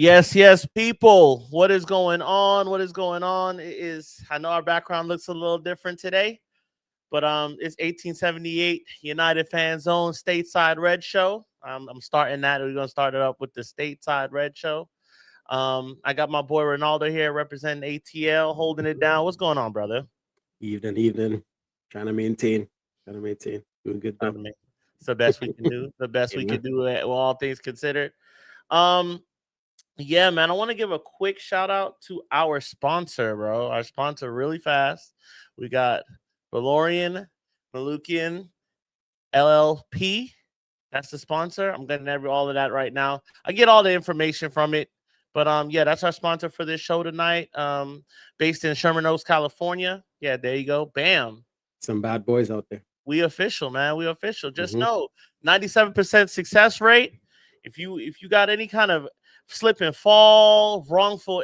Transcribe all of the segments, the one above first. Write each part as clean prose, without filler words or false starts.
Yes, people. What is going on? What is going on? I know our background looks a little different today, but it's 1878 United Fan Zone Stateside Red Show. I'm starting that. We're gonna start it up with the Stateside Red Show. I got my boy Ronaldo here representing ATL, holding it down. What's going on, brother? Evening. Trying to maintain. Doing good though. It's the best we can do. The best we can do, all things considered. Yeah, man, I want to give a quick shout out to our sponsor, bro. Our sponsor really fast. We got Valorian Malukian LLP. That's the sponsor. I'm getting all of that right now. I get all the information from it. But yeah, that's our sponsor for this show tonight. Based in Sherman Oaks, California. Yeah, there you go. Bam. Some bad boys out there. We official, man. We official. Just know 97% success rate. If you got any kind of slip and fall, wrongful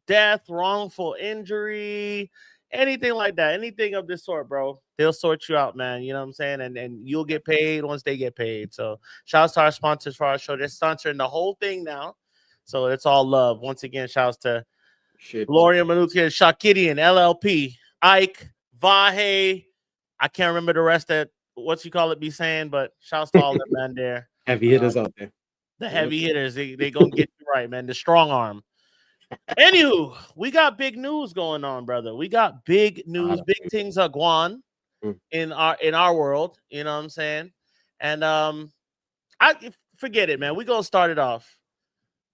death, wrongful injury, anything like that, anything of this sort, bro, they'll sort you out, man. You know what I'm saying? And you'll get paid once they get paid. So shout out to our sponsors for our show. They're sponsoring the whole thing now. So it's all love. Once again, shouts to Gloria Manukia, Shakidian, LLP, Ike, Vahe. I can't remember the rest of be saying, but shouts to all them, man, there. Heavy hitters out there. The heavy hitters, they gonna get you right, man. The strong arm. Anywho, we got big news going on, brother. We got big news. Big things are going in our world. You know what I'm saying? And I forget it, man. We gonna start it off.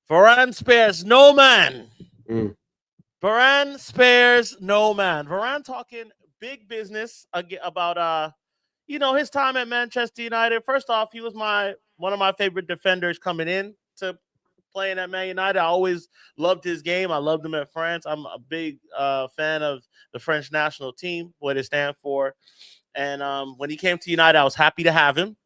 Varane spares no man. Varane spares no man. Varane talking big business about his time at Manchester United. First off, he was one of my favorite defenders coming in to playing at Man United. I always loved his game. I loved him at France. I'm a big fan of the French national team, what it stands for. And when he came to United, I was happy to have him.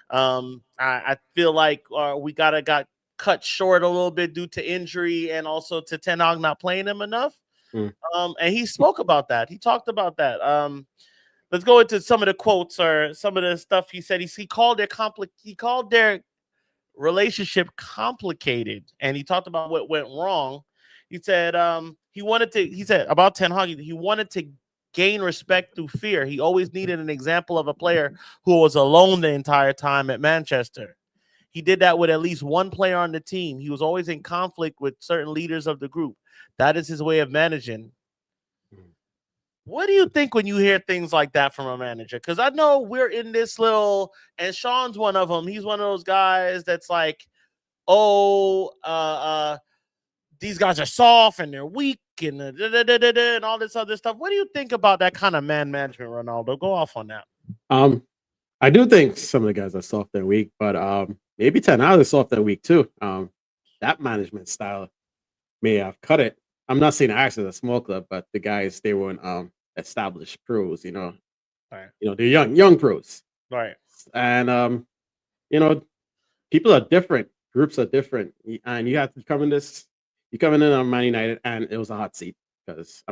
I feel like we got cut short a little bit due to injury and also to Ten Hag not playing him enough. And he spoke about that. He talked about that. Let's go into some of the quotes or some of the stuff he said. He called their relationship complicated, and he talked about what went wrong. He said he said about Ten Hag, he wanted to gain respect through fear. He always needed an example of a player who was alone the entire time at Manchester. He did that with at least one player on the team. He was always in conflict with certain leaders of the group. That is his way of managing. What do you think when you hear things like that from a manager? Because I know we're in this and Sean's one of them. He's one of those guys that's like, these guys are soft and they're weak and and all this other stuff. What do you think about that kind of man management, Ronaldo? Go off on that. I do think some of the guys are soft and weak, but maybe Ten Hag is soft and weak too. That management style may have cut it. I'm not saying Ajax is a small club, but the guys, they weren't established pros, Right. They're young pros. Right. And people are different, groups are different, and you have to come in on Man United, and it was a hot seat because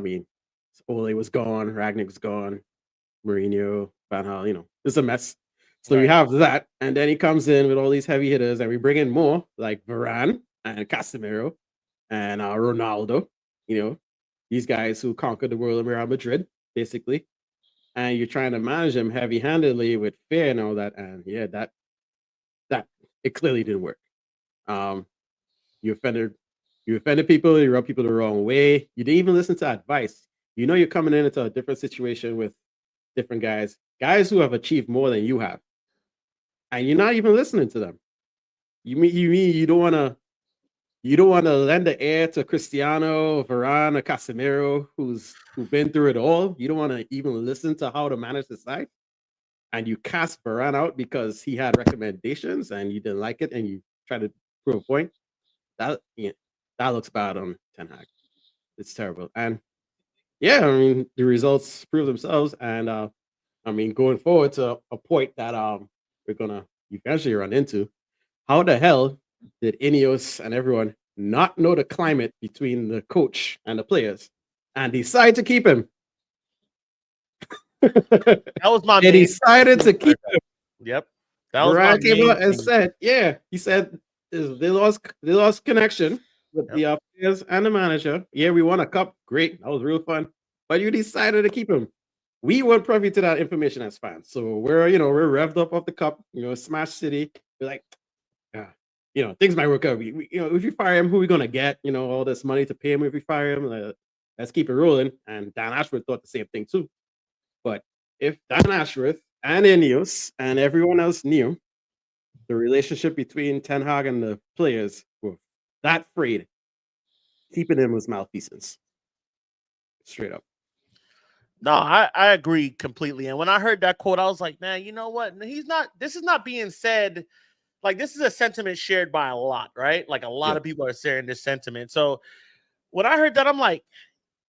Ole was gone, Ragnick was gone, Mourinho, Van Gaal, it's a mess. So we have that, and then he comes in with all these heavy hitters, and we bring in more like Varane and Casemiro and Ronaldo, these guys who conquered the world in Real Madrid, basically. And you're trying to manage them heavy-handedly with fear and all that. And yeah, that it clearly didn't work. You offended people, you rubbed people the wrong way. You didn't even listen to advice. You're coming into a different situation with different guys who have achieved more than you have. And you're not even listening to them. You mean you don't want to lend the air to Cristiano, Varane, or Casemiro, who've been through it all. You don't want to even listen to how to manage the side, and you cast Varane out because he had recommendations and you didn't like it, and you try to prove a point. That looks bad on Ten Hag. It's terrible, and yeah, the results prove themselves, and going forward to a point that we're gonna eventually run into. How the hell did INEOS and everyone not know the climate between the coach and the players and decide to keep him? That was my They decided to keep him. Yep. That was Ryan came out and said, he said they lost connection with the players and the manager. Yeah, we won a cup. Great. That was real fun. But you decided to keep him. We weren't privy to that information as fans. So we're revved up off the cup, Smash City. We're like, yeah, things might work out. If you fire him, who are we gonna get? All this money to pay him if we fire him. Let's keep it rolling. And Dan Ashworth thought the same thing too. But if Dan Ashworth and INEOS and everyone else knew the relationship between Ten Hag and the players were that afraid, keeping him was malfeasance. Straight up. No, I agree completely. And when I heard that quote, I was like, man, you know what? This is not being said. Like, this is a sentiment shared by a lot, right? Like, a lot of people are sharing this sentiment. So when I heard that, I'm like,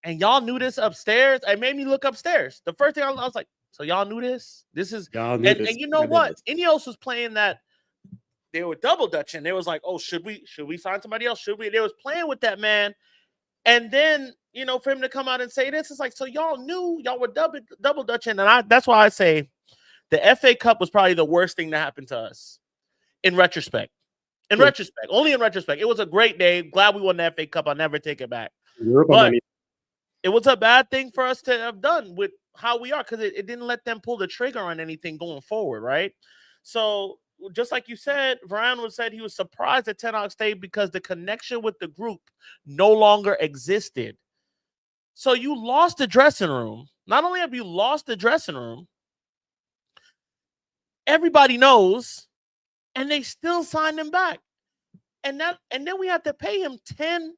and y'all knew this upstairs? It made me look upstairs. The first thing I was like, so y'all knew this? This is, and you know what? INEOS was playing that. They were double dutching. They was like, oh, should we sign somebody else? Should we? They was playing with that, man. And then, for him to come out and say this, it's like, so y'all knew y'all were double dutching. And that's why I say the FA Cup was probably the worst thing that happened to us in retrospect. Only in retrospect. It was a great day. Glad we won the FA Cup. I'll never take it back. But it was a bad thing for us to have done with how we are, because it didn't let them pull the trigger on anything going forward, right? So just like you said, VARANE said he was surprised that Ten Hag stayed because the connection with the group no longer existed. So you lost the dressing room. Not only have you lost the dressing room, everybody knows, and they still signed him back. And then we had to pay him $10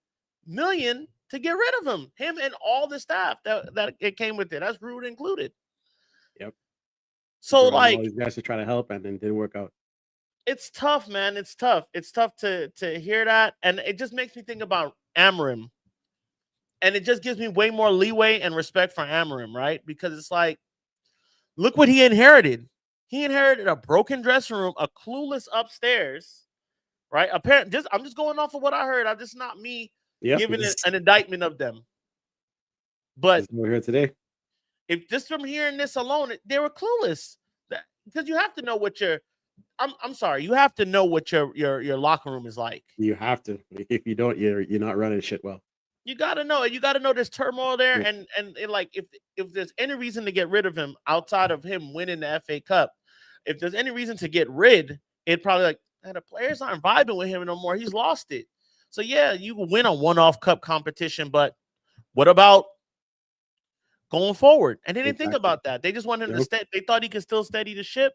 million to get rid of him and all the staff that it came with it. That's Rude included. Yep. So like, all these guys to try to help, and then didn't work out. It's tough, man. It's tough. It's tough to hear that. And it just makes me think about Amorim. And it just gives me way more leeway and respect for Amorim, right? Because it's like, look what he inherited. He inherited a broken dressing room, a clueless upstairs, right? Apparently, I'm just going off of what I heard. I'm just not me giving an indictment of them. But we're here today. If just from hearing this alone, they were clueless. Because you have to know what I'm sorry. You have to know what your locker room is like. You have to. If you don't, you're not running shit well. You gotta know. You gotta know there's turmoil there, and like if there's any reason to get rid of him outside of him winning the FA Cup, if there's any reason to get rid, it probably like, man, the players aren't vibing with him no more. He's lost it. So yeah, you win a one-off cup competition, but what about going forward? And they didn't think about that. They just wanted him to stay. They thought he could still steady the ship.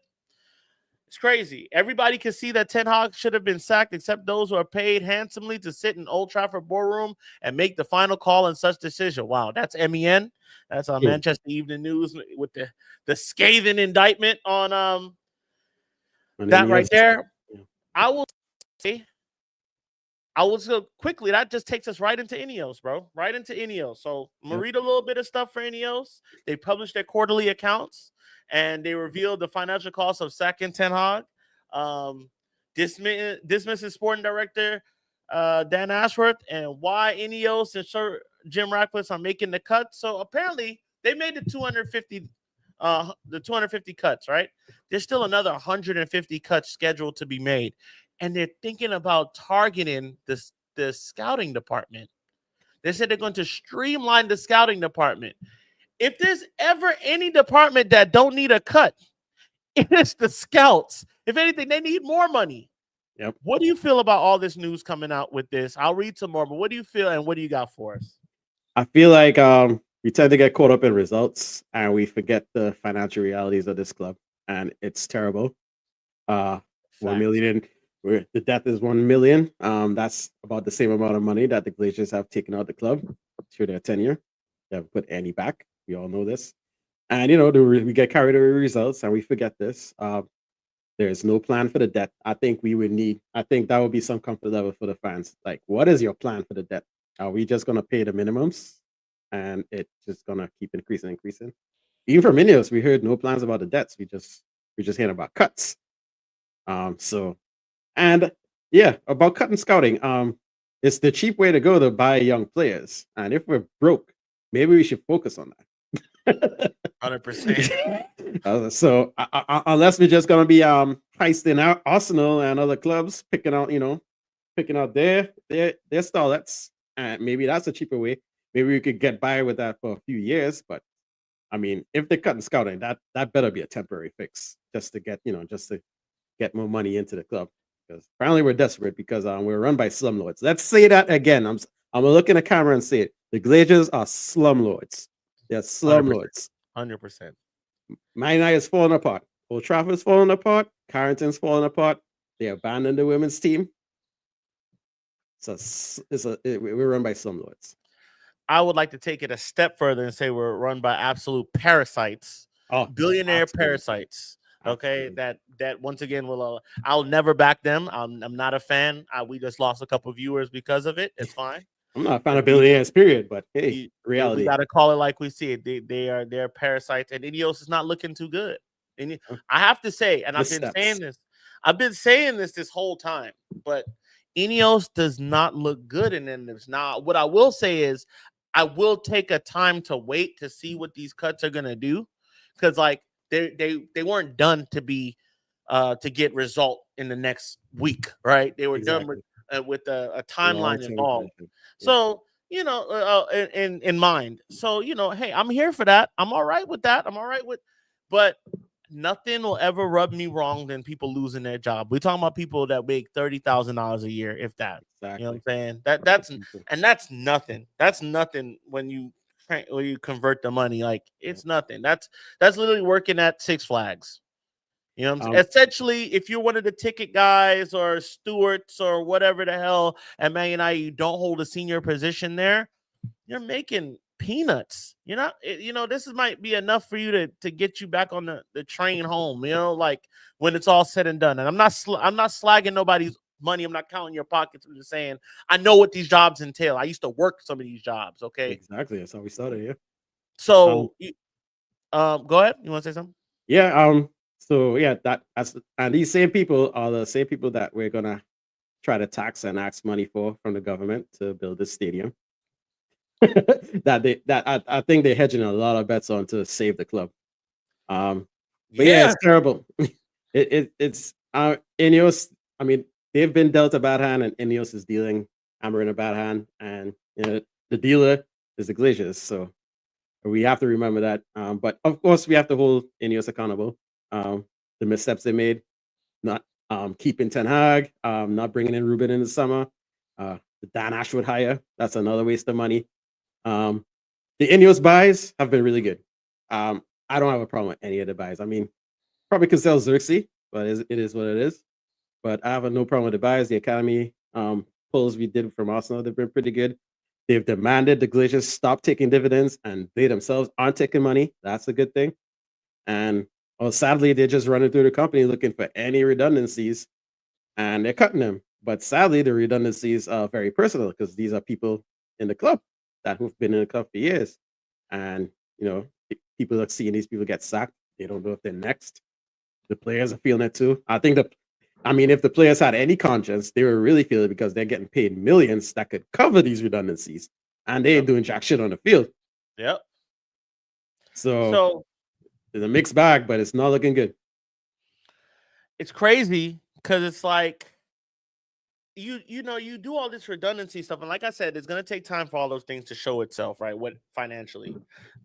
It's crazy. Everybody can see that Ten Hag should have been sacked, except those who are paid handsomely to sit in Old Trafford boardroom and make the final call in such decision. Wow, that's MEN. That's on Manchester Evening News with the scathing indictment on that right there. I will go quickly. That just takes us right into INEOS, bro. Right into INEOS. So I'm gonna read a little bit of stuff for INEOS. They published their quarterly accounts, and they revealed the financial cost of sacking Ten Hag, dismissing sporting director Dan Ashworth, and why INEOS and Sir Jim Ratcliffe are making the cut. So apparently they made the 250 cuts, right? There's still another 150 cuts scheduled to be made. And they're thinking about targeting the scouting department. They said they're going to streamline the scouting department. If there's ever any department that don't need a cut, it is the scouts. If anything, they need more money. Yep. What do you feel about all this news coming out with this? I'll read some more, but what do you feel and what do you got for us? I feel like we tend to get caught up in results and we forget the financial realities of this club, and it's terrible. 1 million. The debt is 1 million. That's about the same amount of money that the Glazers have taken out the club through their tenure. They haven't put any back. We all know this. And we get carried away with results and we forget this. There's no plan for the debt. I think that would be some comfort level for the fans. Like, what is your plan for the debt? Are we just gonna pay the minimums and it's just gonna keep increasing? Even from INEOS, we heard no plans about the debts. We just hearing about cuts. And yeah, about cutting scouting. It's the cheap way to go to buy young players. And if we're broke, maybe we should focus on that. 100%. So unless we're just gonna be heisting out Arsenal and other clubs, picking picking out their starlets, and maybe that's a cheaper way. Maybe we could get by with that for a few years. But I mean, if they're cutting scouting, that better be a temporary fix, just to get more money into the club. Because apparently we're desperate because we're run by slumlords. Let's say that again. I'm gonna look in the camera and say it. The Glazers are slumlords. They're slumlords. 100%. Man United is falling apart. Old Trafford's falling apart. Carrington's falling apart. They abandoned the women's team. We're run by slumlords. I would like to take it a step further and say we're run by absolute parasites, billionaire parasites. Okay, that once again will. I'll never back them. I'm not a fan. We just lost a couple viewers because of it. It's fine. I'm not a fan of billionaires, period. But hey, reality. We got to call it like we see it. They're parasites, and INEOS is not looking too good. And I have to say, and I've been saying this whole time, but INEOS does not look good, and then there's not. What I will say is, I will take a time to wait to see what these cuts are gonna do, because like they weren't done to be to get result in the next week, right? They were done with a timeline involved. Yeah. So in mind. So hey, I'm here for that. I'm all right with that. But nothing will ever rub me wrong than people losing their job. We're talking about people that make $30,000 a year, if that. Exactly. You know what I'm saying? That's nothing. That's nothing when you convert the money. Like it's nothing. That's literally working at Six Flags. You know what I'm saying? Essentially, if you're one of the ticket guys or stewards or whatever the hell at Man United, you don't hold a senior position there, you're making peanuts. You're not, this might be enough for you to get you back on the train home, like when it's all said and done. And I'm not slagging nobody's money. I'm not counting your pockets. I'm just saying, I know what these jobs entail. I used to work some of these jobs. Okay. Exactly. That's how we started. Yeah. So, go ahead. You want to say something? Yeah. So yeah, and these same people are the same people that we're gonna try to tax and ask money from the government to build this stadium. I think they're hedging a lot of bets on to save the club. But yeah, it's terrible. It's INEOS. I mean, they've been dealt a bad hand, and INEOS is dealing Amber in a bad hand, and the dealer is the Glazers. So we have to remember that. But of course, we have to hold INEOS accountable. The missteps they made, not keeping Ten Hag, not bringing in Ruben in the summer, the Dan Ashwood hire, that's another waste of money. The INEOS buys have been really good. I don't have a problem with any of the buys. I mean, probably could sell Xerxes, but it is what it is. But I have no problem with the buys. The academy pulls we did from Arsenal, they've been pretty good. They've demanded the Glazers stop taking dividends, and they themselves aren't taking money. That's a good thing. And sadly, they're just running through the company looking for any redundancies, and they're cutting them. But sadly, the redundancies are very personal because these are people in the club who've been in the club for years. And, people are seeing these people get sacked. They don't know if they're next. The players are feeling it too. I think if the players had any conscience, they were really feeling it because they're getting paid millions that could cover these redundancies, and they ain't doing jack shit on the field. Yep. So it's a mixed bag, but it's not looking good. It's crazy because it's like you do all this redundancy stuff, and like I said, it's gonna take time for all those things to show itself, right? What financially,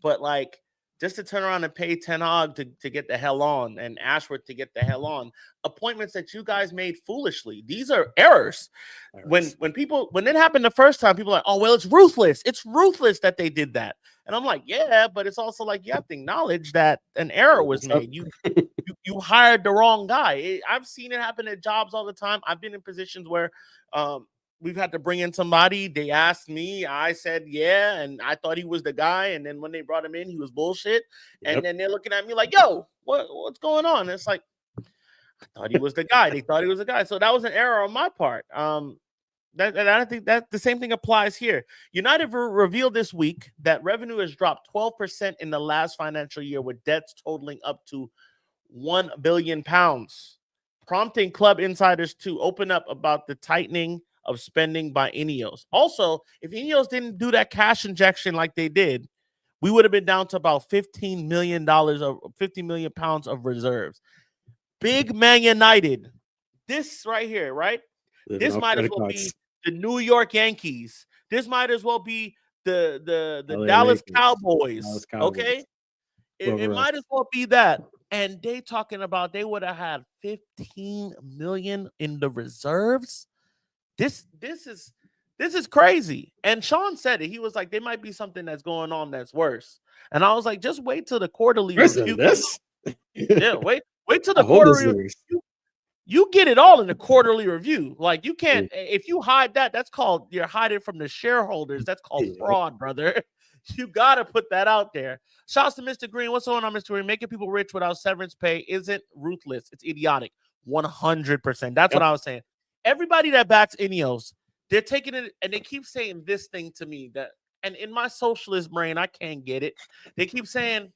but like just to turn around and pay Ten Hag to get the hell on and Ashworth to get the hell on, appointments that you guys made foolishly. These are errors. When it happened the first time, people are like, oh well, it's ruthless. It's ruthless that they did that. And I'm like, yeah, but it's also like you have to acknowledge that an error was made. You hired the wrong guy. I've seen it happen at jobs all the time. I've been in positions where we've had to bring in somebody. They asked me. I said, yeah, and I thought he was the guy. And then when they brought him in, he was bullshit. Yep. And then they're looking at me like, yo, what's going on? And it's like, I thought he was the guy. They thought he was the guy. So that was an error on my part. And I think that the same thing applies here. United revealed this week that revenue has dropped 12% in the last financial year, with debts totaling up to £1 billion, prompting club insiders to open up about the tightening of spending by INEOS. Also, if INEOS didn't do that cash injection like they did, we would have been down to about $50 million of reserves. Big Man United, this right here, right? This might as well be the New York Yankees. This might as well be the Dallas Cowboys. Okay, it might as well be that. And they talking about they would have had 15 million in the reserves. This is crazy. And Sean said it. He was like, there might be something that's going on that's worse. And I was like, just wait till the quarterly review. Yeah, wait till the quarterly review. You get it all in the quarterly review. Like, you can't, if you hide that, that's called, you're hiding from the shareholders. That's called fraud, brother. You got to put that out there. Shouts to Mr. Green. What's going on, Mr. Green? Making people rich without severance pay isn't ruthless. It's idiotic. 100%. That's what I was saying. Everybody that backs INEOS, they're taking it and they keep saying this thing to me that, and in my socialist brain, I can't get it. They keep saying,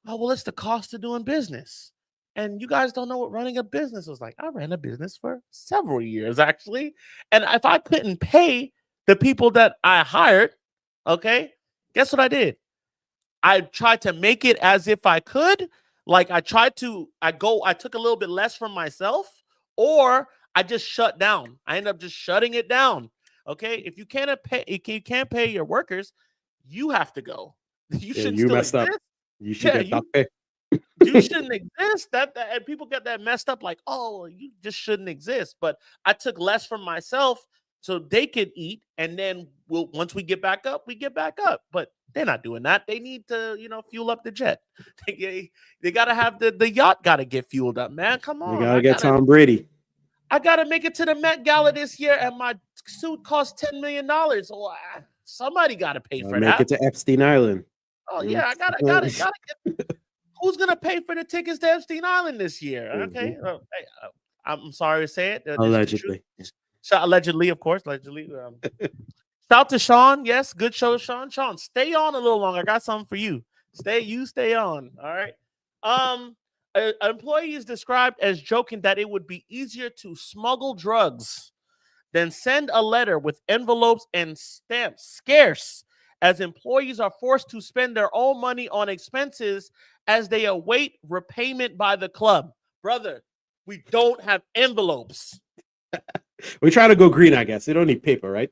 oh, well, it's the cost of doing business. And you guys don't know what running a business was like. I ran a business for several years, actually. And if I couldn't pay the people that I hired, okay, guess what I did? I tried to make it as if I could. Like, I took a little bit less from myself, or I just shut down. I ended up just shutting it down. Okay. If you can't pay your workers, you have to go. You shouldn't still exist. Up. You should get pay. You shouldn't exist. And people get that messed up, like, oh, you just shouldn't exist. But I took less from myself so they could eat, and then once we get back up, we get back up. But they're not doing that. They need to, fuel up the jet. They gotta have the yacht gotta get fueled up, man. Come on. You gotta get Tom Brady. I gotta make it to the Met Gala this year, and my suit costs $10 million. Oh, somebody gotta pay for that. Make it to Epstein Island. Oh yeah, I gotta get. Who's gonna pay for the tickets to Epstein Island this year? Okay, I'm sorry to say it. Allegedly. Allegedly, of course. Allegedly. Shout to Sean. Yes, good show, Sean. Sean, stay on a little longer. I got something for you. Stay on. All right. An employee is described as joking that it would be easier to smuggle drugs than send a letter with envelopes and stamps. Scarce, as employees are forced to spend their own money on expenses as they await repayment by the club. Brother, we don't have envelopes. We try to go green, I guess. They don't need paper, right?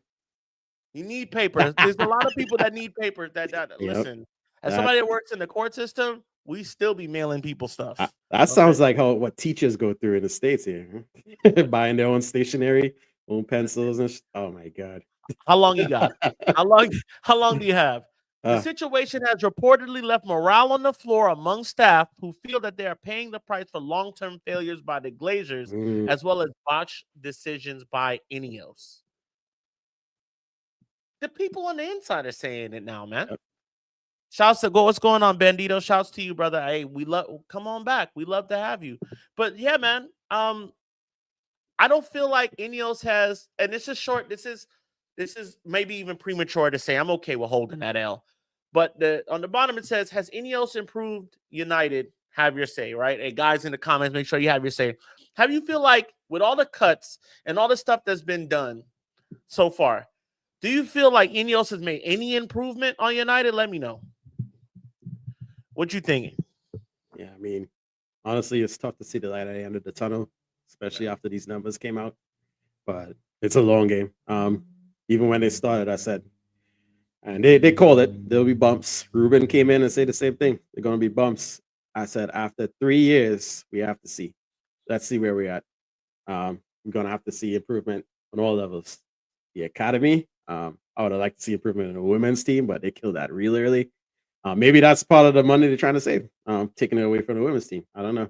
You need paper. There's a lot of people that need paper listen. As somebody that works in the court system, we still be mailing people stuff. That sounds like what teachers go through in the States here. Buying their own stationery, own pencils, and oh my God. How long you got? How long do you have? The situation has reportedly left morale on the floor among staff who feel that they are paying the price for long-term failures by the Glazers, as well as botched decisions by INEOS. The people on the inside are saying it now, man. Yep. Shouts to what's going on, Bandito? Shouts to you, brother. Hey, come on back. We love to have you. But yeah, man. I don't feel like INEOS has, and this is maybe even premature to say. I'm okay with holding that L. But on the bottom it says, has INEOS improved United? Have your say, right? Hey, guys in the comments, make sure you have your say. Have you feel like with all the cuts and all the stuff that's been done so far, do you feel like INEOS has made any improvement on United? Let me know. What you thinking? Yeah, I mean, honestly, it's tough to see the light at the end of the tunnel, especially after these numbers came out. But it's a long game. Even when they started, I said, and they called it, there'll be bumps. Ruben came in and said the same thing. They're going to be bumps. I said, after 3 years, we have to see. Let's see where we're at. We're going to have to see improvement on all levels. The academy, I would have liked to see improvement in the women's team, but they killed that really early. Maybe that's part of the money they're trying to save, taking it away from the women's team. I don't know.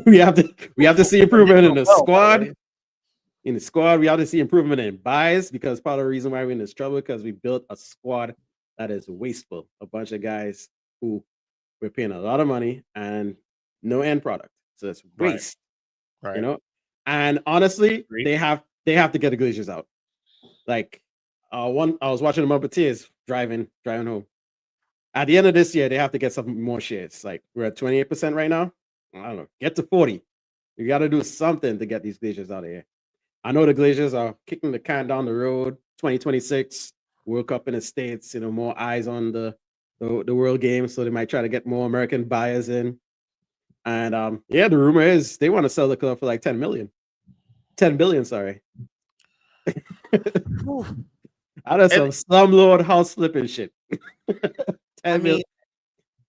We have to see improvement in the squad. In the squad, we have to see improvement in buys, because part of the reason why we're in this trouble, because we built a squad that is wasteful. A bunch of guys who we're paying a lot of money and no end product. So it's waste. Right. You know? And honestly, they have to get the Glazers out. Like I was watching the Muppeteers driving home. At the end of this year, they have to get some more shares. Like we're at 28% right now. I don't know. Get to 40. You got to do something to get these Glazers out of here. I know the Glazers are kicking the can down the road. 2026 World Cup in the States. More eyes on the World Game, so they might try to get more American buyers in. And the rumor is they want to sell the club for like $10 million. 10 billion, sorry. Whew. Out of some slumlord house flipping shit. 10 million.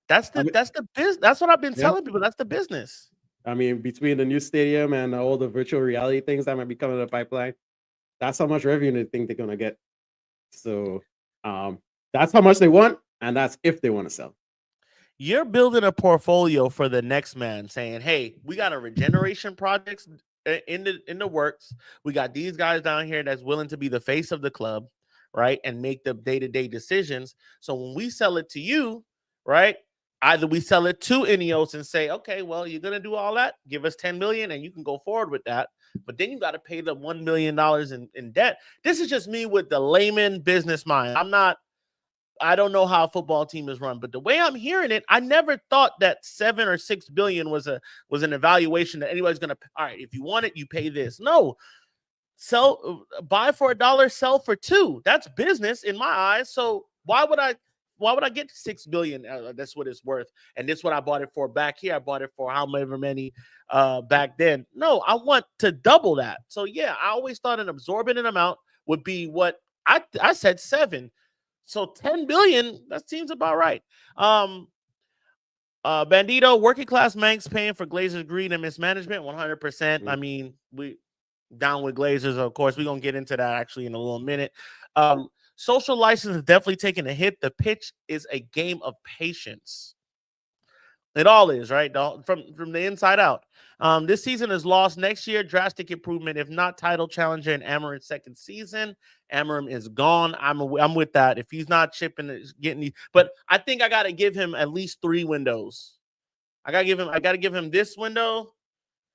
That's the business. That's what I've been telling people. That's the business. I mean, between the new stadium and all the virtual reality things that might be coming in the pipeline, that's how much revenue they think they're gonna get. So that's how much they want, and that's if they want to sell. You're building a portfolio for the next man, saying, "Hey, we got a regeneration projects in the works. We got these guys down here that's willing to be the face of the club, right, and make the day-to-day decisions. So when we sell it to you, right, either we sell it to INEOS and say, okay, well, you're gonna do all that, give us 10 million, and you can go forward with that. But then you got to pay the $1 million in debt. This is just me with the layman business mind. I don't know how a football team is run, but the way I'm hearing it, I never thought that 7 or 6 billion was an evaluation that anybody's gonna. All right, if you want it, you pay this. No, buy for $1, sell for $2. That's business in my eyes. So why would I get 6 billion? That's what it's worth, and this is what I bought it for back here. I bought it for however many back then. No, I want to double that. So yeah, I always thought an absorbent amount would be what I said 7. So 10 billion, that seems about right. Bandito, working class Manx paying for Glazers' greed and mismanagement, 100%. I mean, we down with Glazers, of course. We're going to get into that actually in a little minute. Social license is definitely taking a hit. The pitch is a game of patience. It all is, right? From the inside out. This season is lost. Next year, drastic improvement. If not title challenger in Amarim's second season, Amarim is gone. I'm with that. If he's not chipping, getting, but I think I got to give him at least 3 windows. I got to give him this window,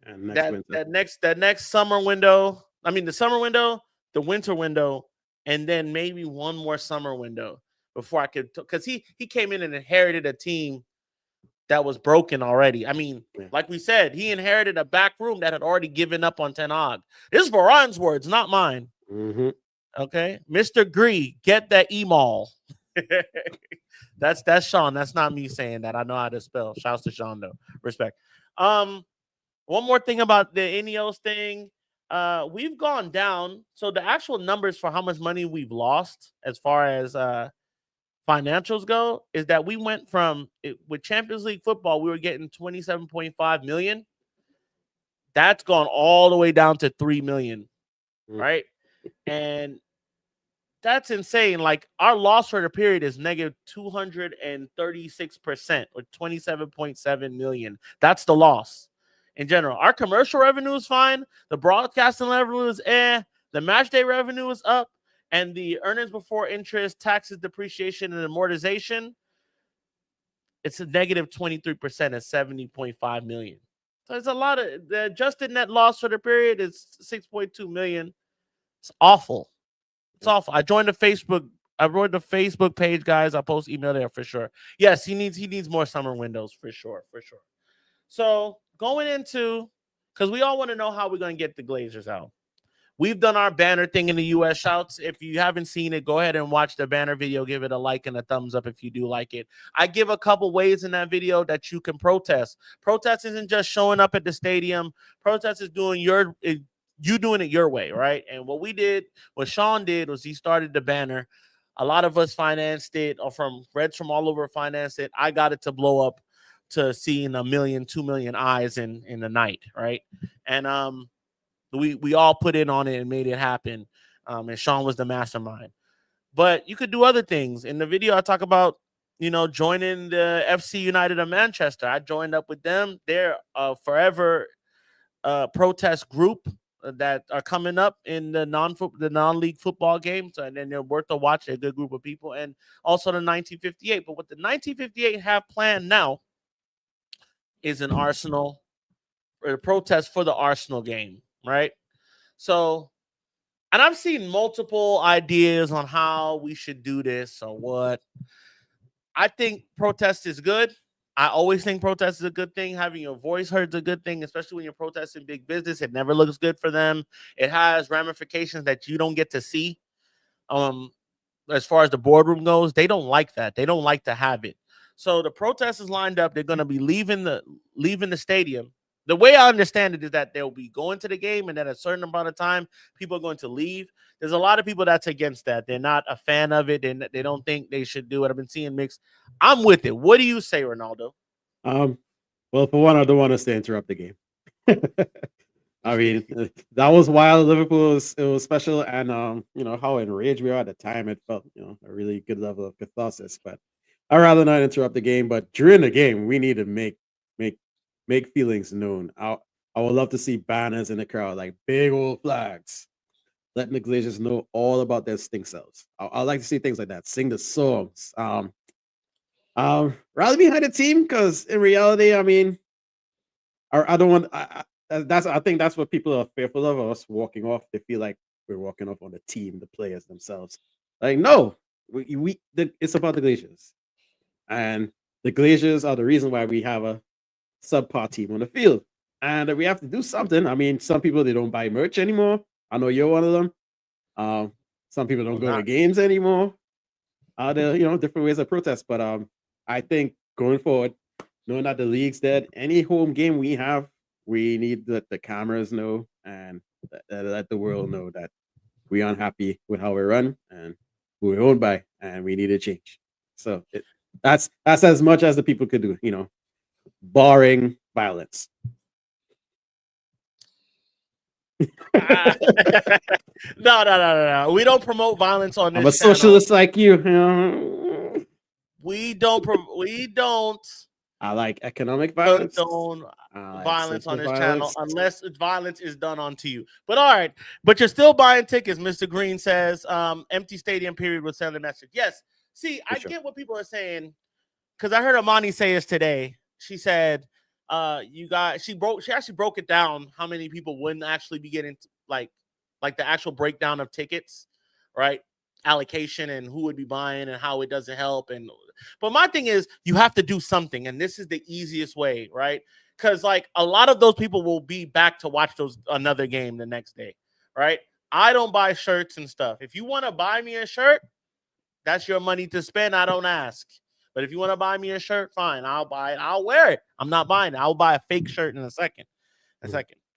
and that next summer window. I mean, the summer window, the winter window, and then maybe one more summer window before I could, because he came in and inherited a team that was broken already. I mean, like we said, he inherited a back room that had already given up on Ten Hag. This is Varane's words, not mine. Mm-hmm. Okay, Mr. Gree, get that email. That's Sean. That's not me saying that. I know how to spell. Shouts to Sean though. Respect. One more thing about the INEOS thing. We've gone down. So the actual numbers for how much money we've lost as far as financials go is that we went from with Champions League football, we were getting 27.5 million. That's gone all the way down to 3 million, right? And that's insane. Like our loss for the period is negative 236% or 27.7 million. That's the loss in general. Our commercial revenue is fine. The broadcasting revenue is the match day revenue is up. And the earnings before interest, taxes, depreciation, and amortization, it's a negative 23% at 70.5 million. So it's a lot of the adjusted net loss for the period is 6.2 million. It's awful. It's awful. I joined the Facebook page, guys. I'll post email there for sure. Yes, he needs more summer windows for sure. So going into, because we all want to know how we're going to get the Glazers out. We've done our banner thing in the U.S. Shouts. If you haven't seen it, go ahead and watch the banner video. Give it a like and a thumbs up if you do like it. I give a couple ways in that video that you can protest. Protest isn't just showing up at the stadium. Protest is doing you doing it your way, right? And what Sean did was he started the banner. A lot of us financed it, or Reds from all over financed it. I got it to blow up to seeing 1 million, 2 million eyes in the night, right? And we all put in on it and made it happen. And Sean was the mastermind. But you could do other things. In the video, I talk about, joining the FC United of Manchester. I joined up with them. They're a forever protest group that are coming up in the non-league football games. And then they're worth a watch. They're a good group of people. And also the 1958. But what the 1958 have planned now is an Arsenal, or a protest for the Arsenal game. Right. So, and I've seen multiple ideas on how we should do this or what. I think protest is good. I always think protest is a good thing. Having your voice heard is a good thing, especially when you're protesting big business. It never looks good for them. It has ramifications that you don't get to see. As far as the boardroom goes, they don't like that. They don't like to have it. So the protest is lined up. They're going to be leaving the stadium. the way I understand it is that they'll be going to the game, and then a certain amount of time, people are going to leave. There's a lot of people that's against that. They're not a fan of it, and they don't think they should do it. I've been seeing mixed. I'm with it. What do you say, Ronaldo? Well, for one, I don't want us to interrupt the game. I mean, that was wild. Liverpool it was special, and you know how enraged we are at the time. It felt, you know, a really good level of catharsis. But I'd rather not interrupt the game. But during the game, we need to make feelings known. I would love to see banners in the crowd, like big old flags, letting the Glazers know all about their stink selves. I like to see things like that. Sing the songs. Rally behind the team, because in reality, I mean, I don't want. I think that's what people are fearful of us walking off. They feel like we're walking off on the team, the players themselves. Like, no, it's about the Glaciers, and the Glaciers are the reason why we have a subpar team on the field, and we have to do something. I mean, some people, they don't buy merch anymore. I know you're one of them. Some people don't go to games anymore. There, you know, different ways of protest, but I think going forward, knowing that the league's dead, any home game we have, we need to let the cameras know and let the world know that we're unhappy with how we run and who we're owned by, and we need a change. So that's as much as the people could do, you know, barring violence. No. We don't promote violence on this. I'm a socialist like you. We don't. I like economic violence. Condone violence on this channel unless violence is done onto you. But all right, but you're still buying tickets. Mr. Green says, empty stadium period will send a message. Yes. See, I get what people are saying, because I heard Amani say this today. She said, she actually broke it down how many people wouldn't actually be getting like the actual breakdown of tickets, right? Allocation and who would be buying and how it doesn't help. But my thing is, you have to do something, and this is the easiest way, right? Because like a lot of those people will be back to watch another game the next day, right? I don't buy shirts and stuff. If you want to buy me a shirt, that's your money to spend. I don't ask. But if you want to buy me a shirt, fine, I'll buy it. I'll wear it. I'm not buying it. I'll buy a fake shirt in a second.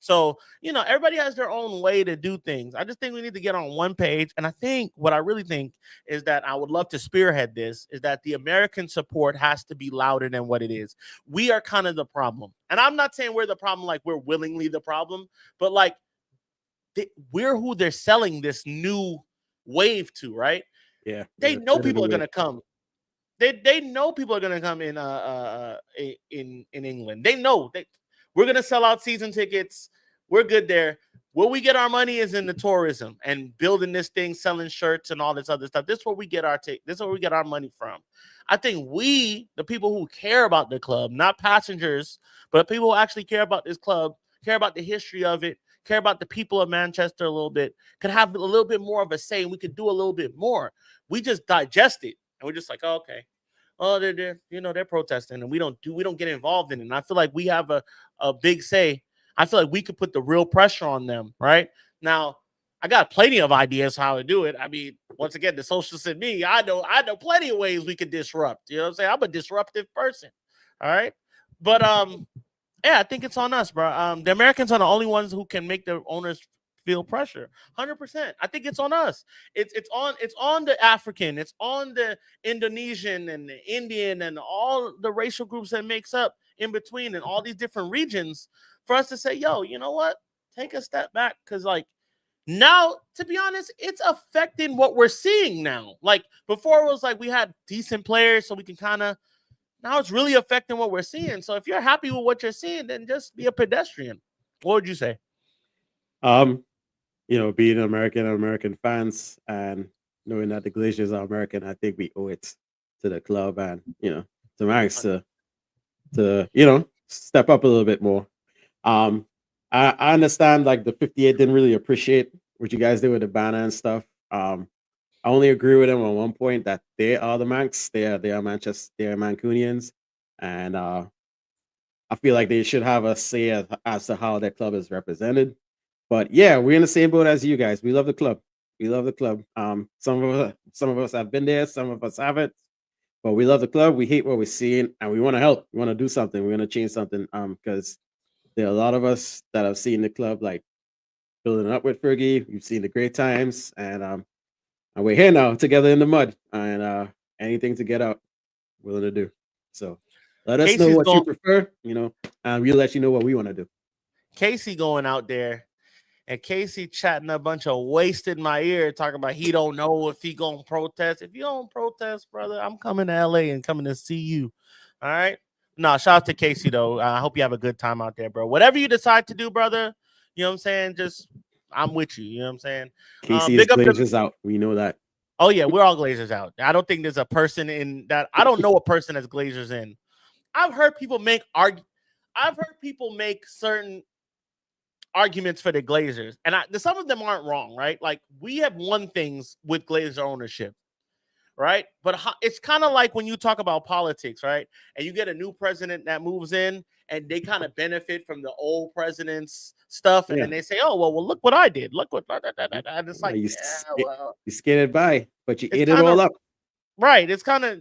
So, you know, everybody has their own way to do things. I just think we need to get on one page. And I think what I really think is that I would love to spearhead this, is that the American support has to be louder than what it is. We are kind of the problem. And I'm not saying we're the problem, like we're willingly the problem, but like we're who they're selling this new wave to, right? Yeah. They know people are going to come. They know people are going to come in England. They know we're going to sell out season tickets. We're good there. Where we get our money is in the tourism and building this thing, selling shirts and all this other stuff. This is where we get this is where we get our money from. I think we, the people who care about the club, not passengers, but people who actually care about this club, care about the history of it, care about the people of Manchester a little bit, could have a little bit more of a say. We could do a little bit more. We just digest it, and we're just like, oh, okay. Oh, they're protesting, and we don't get involved in it. And I feel like we have a big say. I feel like we could put the real pressure on them right now. I got plenty of ideas how to do it. I mean, once again, the socialist in me, I know plenty of ways we could disrupt. You know what I'm saying? I'm a disruptive person. All right. But yeah, I think it's on us, bro. The Americans are the only ones who can make their owners feel pressure. 100%. I think it's on us. It's on the African, it's on the Indonesian and the Indian and all the racial groups that makes up in between and all these different regions for us to say, yo, you know what? Take a step back, because like now, to be honest, it's affecting what we're seeing now. Like before, it was like we had decent players, so we can kind of. Now it's really affecting what we're seeing. So if you're happy with what you're seeing, then just be a pedestrian. What would you say? You know, being American fans and knowing that the Glaciers are American, I think we owe it to the club and, you know, to Max to you know, step up a little bit more. I understand like the 58 didn't really appreciate what you guys did with the banner and stuff. I only agree with them on one point, that they are the Manx, they are Manchester, they are Mancunians, and I feel like they should have a say as to how their club is represented. But yeah, we're in the same boat as you guys. We love the club. We love the club. Some of us have been there, some of us haven't. But we love the club. We hate what we're seeing, and we want to help. We want to do something. We want to change something. Because there are a lot of us that have seen the club like building up with Fergie. We've seen the great times, and we're here now together in the mud, and anything to get out, willing to do. So let us know Casey's what you going. prefer, and we'll let you know what we want to do. Casey going out there, and Casey chatting a bunch of wasted my ear, talking about he don't know if he gonna protest. If you don't protest, brother, I'm coming to LA and coming to see you. All right. No, shout out to Casey though. I hope you have a good time out there, bro. Whatever you decide to do, brother, you know what I'm saying? Just I'm with you. You know what I'm saying? Casey is Big up the Glazers out. We know that. Oh yeah, we're all Glazers out. I don't think there's a person in that. I don't know a person that's Glazers in. I've heard people make certain arguments for the Glazers, and some of them aren't wrong, right? Like we have won things with Glazer ownership, right? But it's kind of like when you talk about politics, right? And you get a new president that moves in, and they kind of benefit from the old president's stuff, and then they say, "Oh well, look what I did. Look what." And it's like, you you skated by, but you ate it kinda, all up. right. It's kind of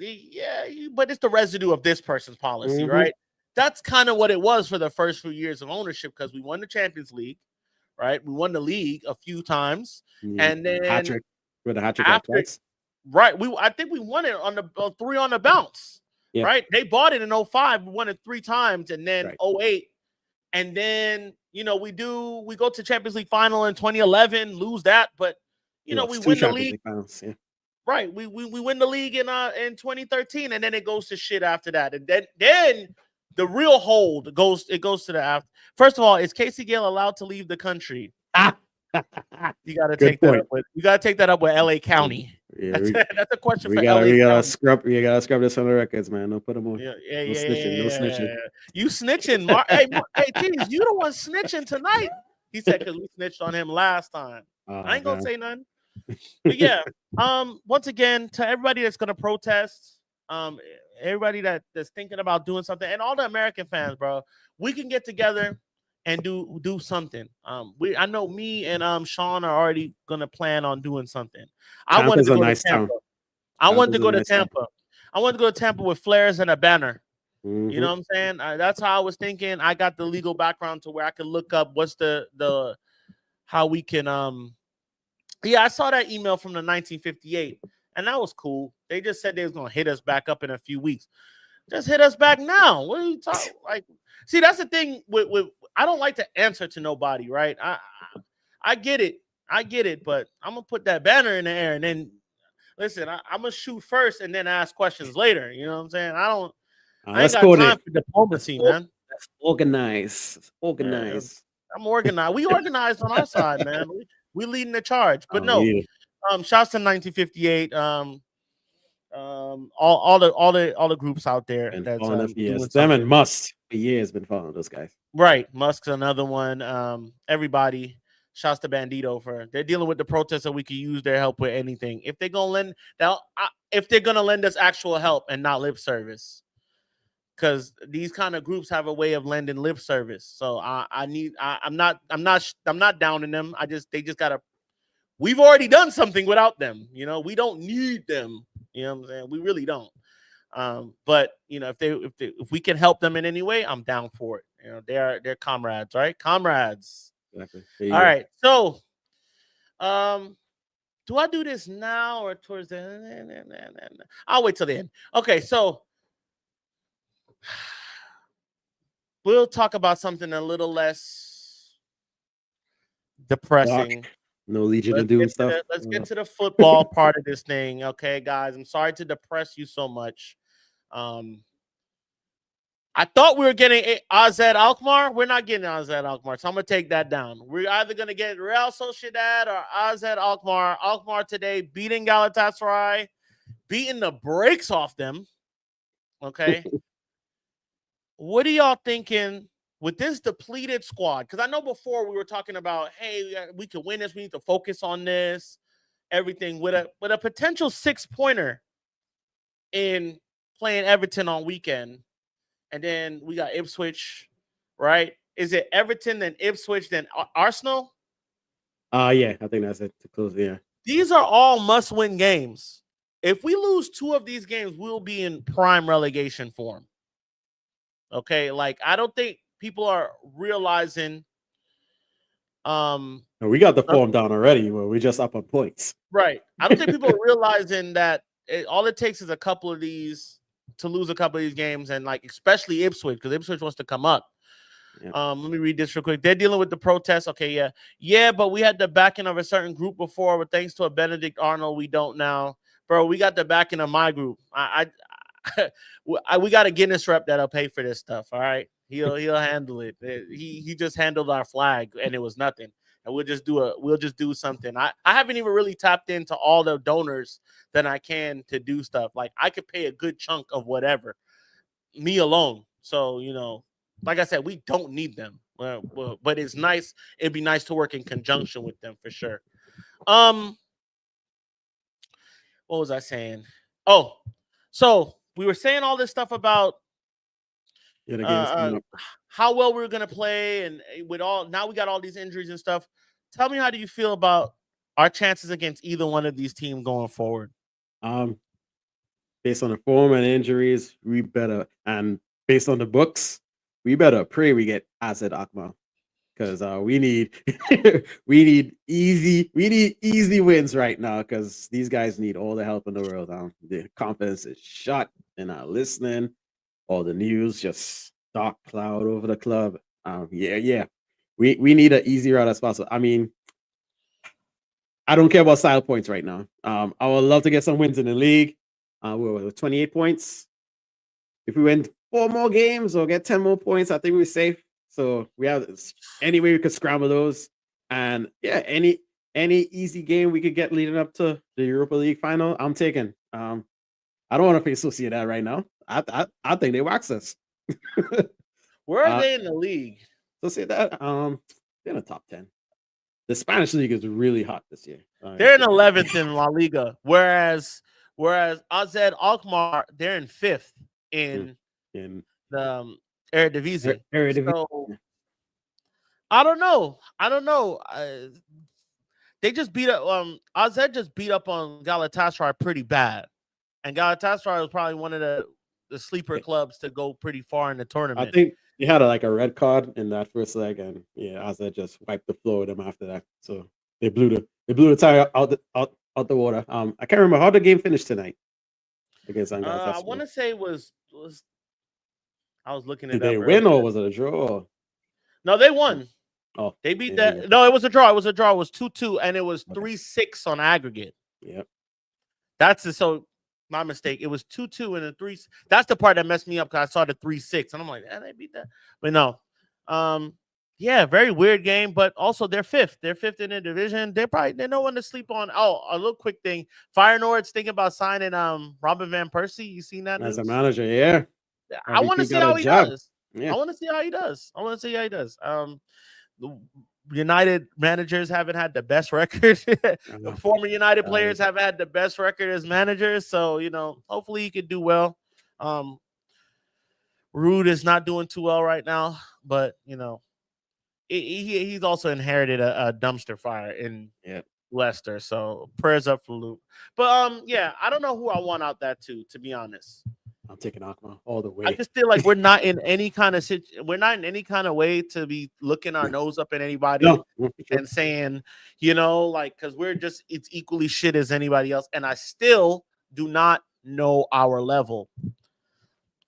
but it's the residue of this person's policy, right? That's kind of what it was for the first few years of ownership because we won the Champions League, right? We won the league a few times, and then hat-trick with a hat-trick after, right? I think we won it on the 3 on the bounce, right? They bought it in 05. We won it 3 times, and then 08, and then we go to Champions League final in 2011, lose that, but we win the league. Finals, right, we win the league in 2013, and then it goes to shit after that, and then the real hold goes to the after. First of all, is Casey Gale allowed to leave the country? You got to take that up with LA County. Yeah, that's a question we for gotta, LA we gotta County. scrub. You gotta scrub this on the records, man. Don't put them on. No snitching. You snitching, hey, geez, you the one snitching tonight. He said because we snitched on him last time. I ain't gonna say nothing. But yeah, once again, to everybody that's gonna protest, everybody that's thinking about doing something, and all the American fans, bro, we can get together and do something. I know me and Sean are already gonna plan on doing something. I wanted to go to Tampa. I wanted to go to Tampa. I wanted to go to Tampa with flares and a banner. You know what I'm saying? That's how I was thinking. I got the legal background to where I could look up what's the how we can I saw that email from the 1958, and that was cool. They just said they was gonna hit us back up in a few weeks. Just hit us back now. What are you talking like? See, that's the thing with I don't like to answer to nobody, right? I get it, but I'm gonna put that banner in the air and then listen. I'm gonna shoot first and then ask questions later. You know what I'm saying? I ain't got time for diplomacy, man. Let's organize. Yeah, I'm organized. We organized on our side, man. We leading the charge. But no, shouts to 1958. All the groups out there that's doing them and Musk for years been following those guys. Right, Musk's another one. Everybody, shouts to Bandito they're dealing with the protests, and we can use their help with anything. If they're gonna lend us actual help and not lip service, because these kind of groups have a way of lending lip service. So I'm not downing them. They just gotta. We've already done something without them. We don't need them. You know what I'm saying? We really don't. But if we can help them in any way, I'm down for it. They're comrades, right? Comrades. Exactly. All right. So, do I do this now or towards the end? I'll wait till the end. Okay. So we'll talk about something a little less depressing. No Legion to do stuff. Let's get to the football part of this thing, okay, guys? I'm sorry to depress you so much. I thought we were getting AZ ALKMAAR. We're not getting AZ ALKMAAR, so I'm gonna take that down. We're either gonna get Real Sociedad or AZ ALKMAAR. ALKMAAR today beating Galatasaray, beating the brakes off them. Okay, what are y'all thinking? With this depleted squad, because I know before we were talking about, hey, we can win this. We need to focus on this, everything with a potential 6-pointer in playing Everton on weekend, and then we got Ipswich, right? Is it Everton, then Ipswich, then Arsenal? Yeah, I think that's it to close. Yeah, these are all must-win games. If we lose 2 of these games, we'll be in prime relegation form. Okay, like I don't think people are realizing. We got the form down already. Well, we just up on points. Right. I don't think people are realizing that all it takes is a couple of these to lose a couple of these games, and like especially Ipswich, because Ipswich wants to come up. Yeah. Let me read this real quick. They're dealing with the protests. Okay, yeah, but we had the backing of a certain group before, but thanks to a Benedict Arnold, we don't now, bro. We got the backing of my group. We got a Guinness rep that'll pay for this stuff. All right, he'll handle it. He just handled our flag, and it was nothing. And we'll just do something. I haven't even really tapped into all the donors that I can to do stuff. Like I could pay a good chunk of whatever, me alone. So like I said, we don't need them. But it's nice. It'd be nice to work in conjunction with them for sure. What was I saying? Oh, so we were saying all this stuff about how well we were going to play, and now we got all these injuries and stuff. Tell me, how do you feel about our chances against either one of these teams going forward? Based on the form and injuries, we better, and based on the books, we better pray we get AZ ALKMAAR, because we need easy wins right now, because these guys need all the help in the world. The confidence is shot, and not listening. All the news just dark cloud over the club. We need an easy route as possible. I mean, I don't care about style points right now. I would love to get some wins in the league. We're 28 points. If we win 4 more games or get 10 more points, I think we're safe. So we have any way we could scramble those. And yeah, any easy game we could get leading up to the Europa League final, I'm taking. I don't want to face Sociedad right now. I think they wax us. Where are they in the league? Sociedad, they're in the top 10. The Spanish league is really hot this year. They're in 11th in La Liga, whereas AZ ALKMAAR, they're in 5th in the Eredivisie. So, I don't know. They just beat up. AZ just beat up on Galatasaray pretty bad, and Galatasaray was probably one of the sleeper clubs to go pretty far in the tournament. I think they had a red card in that first leg, and AZ just wiped the floor with them after that. So they blew the tire out the water. I can't remember how the game finished tonight against I want to say was I was looking at. Did they win or was it a draw? No, they won. Oh, they beat that. No, it was a draw. It was 2-2, and it was 3-6 on aggregate. Yep. So my mistake. It was 2-2 and a 3. That's the part that messed me up, because I saw the 3-6, and I'm like, they beat that. But no. Yeah, very weird game, but also they're 5th. They're 5th in the division. They're no one to sleep on. Oh, a little quick thing. Feyenoord's thinking about signing Robin van Persie. You seen that as a manager? Yeah. I want to see how he does. Yeah. I want to see how he does. The United managers haven't had the best record. The former United players have had the best record as managers. So, hopefully he could do well. Ruud is not doing too well right now, but, he's also inherited a dumpster fire in Leicester. So prayers up for Luke. But, I don't know who I want out that to be honest. I'm taking ALKMAAR all the way. I just feel like we're not in any kind of way to be looking our nose up at anybody and saying, because it's equally shit as anybody else. And I still do not know our level.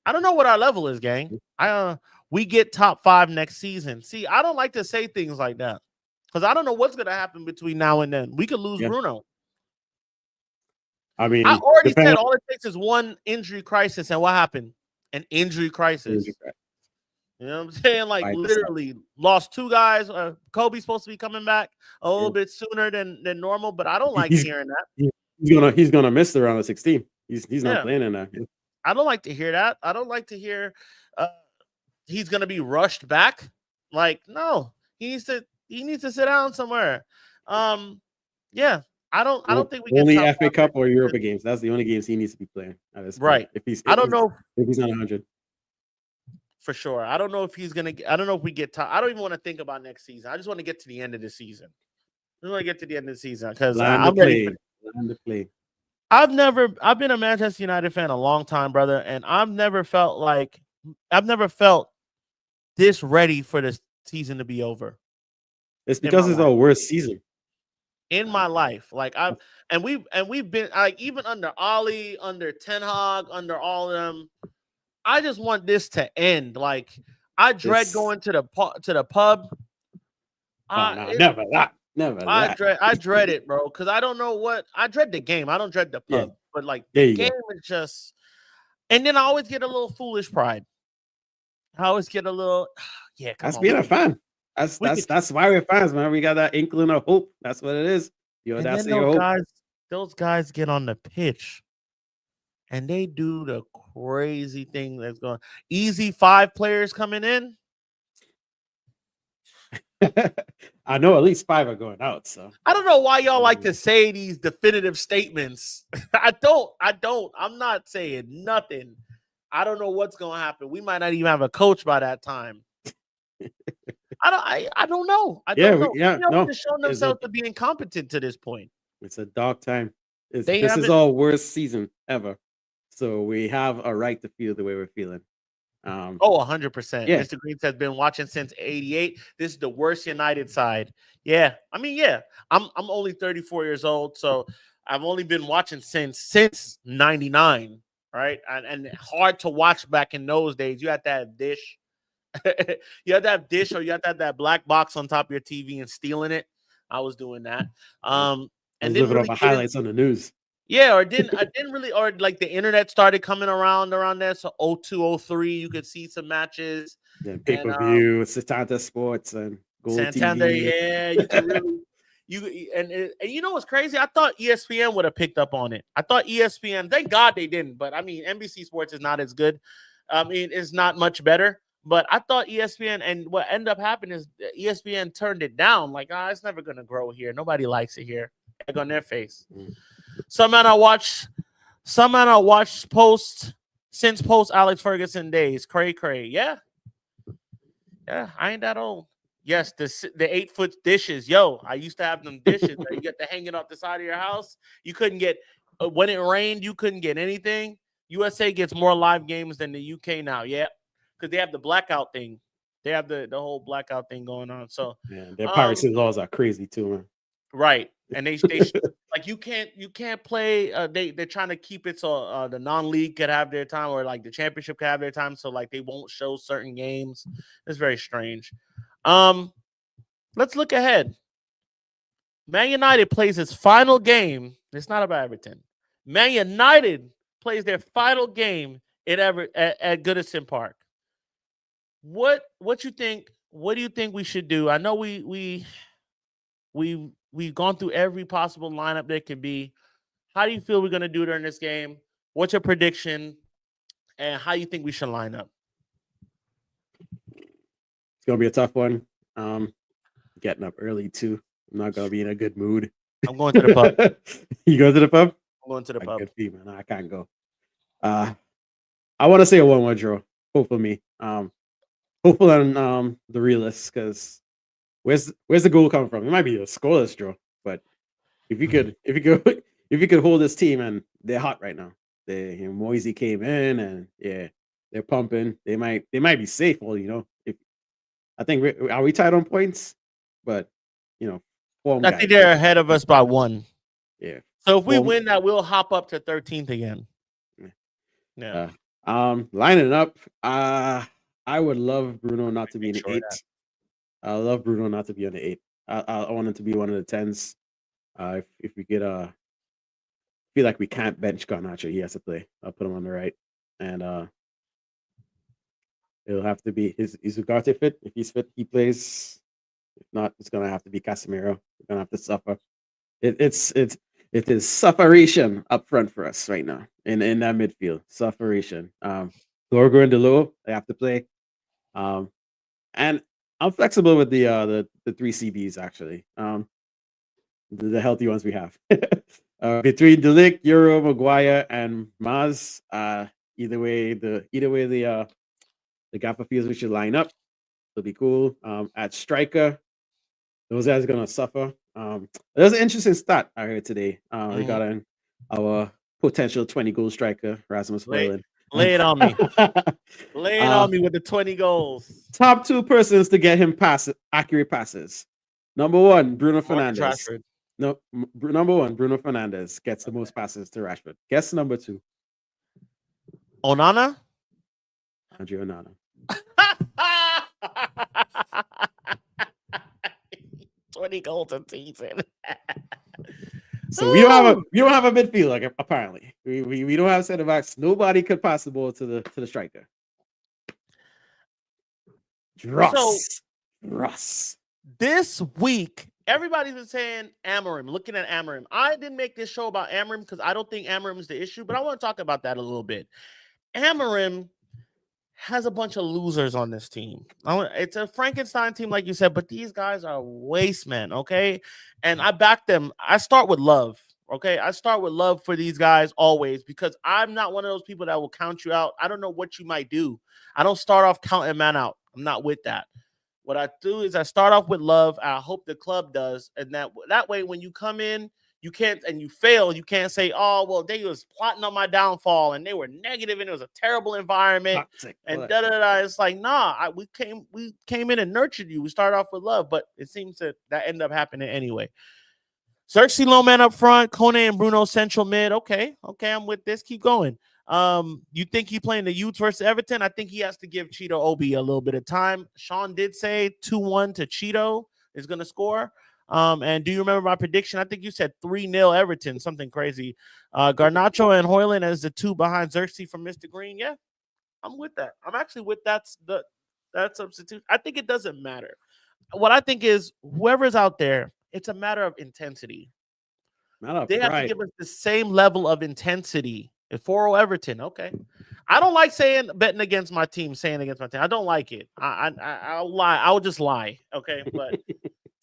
I don't know what our level is, gang. We get top 5 next season. See, I don't like to say things like that because I don't know what's going to happen between now and then. We could lose Bruno. I mean, I already said all it takes is one injury crisis, and what happened? An injury crisis. You know what I'm saying? Like literally lost 2 guys. Kobe's supposed to be coming back a little bit sooner than normal, but I don't like hearing that. He's gonna miss the round of 16. He's not playing in that. I don't like to hear that. I don't like to hear he's gonna be rushed back. Like, no, he needs to sit down somewhere. I don't think we get only FA Cup or Europa games. That's the only games he needs to be playing. Right. If he's not 100. For sure. I don't know if he's gonna. I don't know if we get top. I don't even want to think about next season. I just want to get to the end of the season. I want to get to the end of the season because I'm ready to play. I've been a Manchester United fan a long time, brother, and I've never felt this ready for the season to be over. It's because it's our worst season in my life. Like we've been like even under Ollie, under Ten Hag, under all of them. I just want this to end. Like I dread going to the pub. No, never that. I dread it, bro, because I don't know what I dread the game. I don't dread the pub, but like the game is just. And then I always get a little foolish pride. I always get a little, That's being a fan. That's why we're fans, man. We got that inkling of hope. That's what it is. And then those guys get on the pitch and they do the crazy thing that's going. Easy 5 players coming in. I know at least 5 are going out. So I don't know why y'all like to say these definitive statements. I don't. I'm not saying nothing. I don't know what's gonna happen. We might not even have a coach by that time. I don't know. I don't know. They're showing themselves to be incompetent to this point. It's a dark time. This is our worst season ever. So we have a right to feel the way we're feeling. 100%. Mr. Green has been watching since '88. This is the worst United side. Yeah. I mean, I'm only 34 years old, so I've only been watching since '99. Right, and hard to watch back in those days. You had to have dish, you had to have dish, or you had to have that black box on top of your TV and stealing it. I was doing that. And then living off the highlights on the news. Yeah, I didn't really, or like the internet started coming around there. So 02, 03, you could see some matches. Yeah, pay-per-view, Santander Sports and Gold Santander. TV. Yeah, you can really. And you know what's crazy? I thought ESPN would have picked up on it. I thought ESPN, thank God they didn't. But I mean, NBC Sports is not as good. I mean, it's not much better. But I thought ESPN, and what ended up happening is ESPN turned it down. Like, it's never gonna grow here. Nobody likes it here. Egg on their face. Some man I watched since post Alex Ferguson days. Cray. Yeah, I ain't that old. Yes, the 8-foot dishes. Yo, I used to have them dishes that you get to hanging off the side of your house. You couldn't get when it rained. You couldn't get anything. USA gets more live games than the UK now. Yeah, because they have the blackout thing. They have the whole blackout thing going on. So their piracy laws are crazy too, man. Right, and they like you can't play. They're trying to keep it so the non-league could have their time, or like the championship could have their time. So like they won't show certain games. It's very strange. Let's look ahead. Man United plays its final game. It's not about Everton. Man United plays their final game at Goodison Park. What you think? What do you think we should do? I know we've gone through every possible lineup there could be. How do you feel we're going to do during this game? What's your prediction? And how you think we should line up? It's going to be a tough one. Getting up early too. I'm not going to be in a good mood. I'm going to the pub. You go to the pub? I'm going to the pub. Good for you, man. I can't go. I want to say a 1-1 draw. Hope for me. Hopeful on the realists, because where's the goal coming from? It might be a scoreless draw, but if you could hold this team, and they're hot right now. Moisey came in, and they're pumping. They might be safe. Well, if I think are we tied on points? But I think they're ahead of us by 1. Yeah. So if we win that, we'll hop up to 13th again. Yeah. Lining up, I would love Bruno not to be in the 8. I love Bruno not to be on the 8. I want him to be one of the 10s. If we get feel like we can't bench Garnacho, he has to play. I'll put him on the right, and it'll have to be is Ugarte fit? If he's fit, he plays. If not, it's gonna have to be Casemiro. We're gonna have to suffer. It is sufferation up front for us right now in that midfield. Sufferation. Dorgo and Delo, they have to play. And I'm flexible with the 3 CBs actually. The healthy ones we have. Between De Ligt, Euro, Maguire, and Maz. Either way the gaffer feels we should line up. It'll be cool. At striker, those guys are gonna suffer. There's an interesting stat I heard today regarding our potential 20-goal striker, Rasmus Højlund. Lay it on me. Lay it on me with the 20 goals. Top 2 persons to get him accurate passes. Number 1, Bruno Fernandes. No, number 1, Bruno Fernandes gets the most passes to Rashford. Guess number 2. Onana? Andre Onana. 20 goals a season. So we don't have a midfielder, apparently. We don't have center backs. Nobody could pass the ball to the striker. Russ. This week, everybody's been saying Amorim, looking at Amorim. I didn't make this show about Amorim because I don't think Amorim is the issue, but I want to talk about that a little bit. Amorim has a bunch of losers on this team. It's a Frankenstein team, like you said, but these guys are waste men, okay? And I back them. I start with love, okay? I start with love for these guys always because I'm not one of those people that will count you out. I don't know what you might do. I don't start off counting man out. I'm not with that. What I do is I start off with love. I hope the club does. And that way, when you come in, you can't, and you fail, you can't say, oh, well, they was plotting on my downfall and they were negative and it was a terrible environment. Toxic. And da-da-da. It's like, nah, we came in and nurtured you. We started off with love, but it seems that ended up happening anyway. Xerxes Loman up front, Kone and Bruno central mid. Okay, I'm with this. Keep going. You think he playing the youth versus Everton? I think he has to give Cheeto Obi a little bit of time. Sean did say 2-1 to Cheeto is going to score. And do you remember my prediction? I think you said 3-0 Everton, something crazy. Garnacho and Hoyland as the 2 behind Xerxes from Mr. Green. Yeah, I'm with that. I'm actually with that substitute. I think it doesn't matter. What I think is whoever's out there, it's a matter of intensity. They have to give us the same level of intensity. 4-0 Everton, okay. I don't like betting against my team, I don't like it. I'll lie. I would just lie, okay? But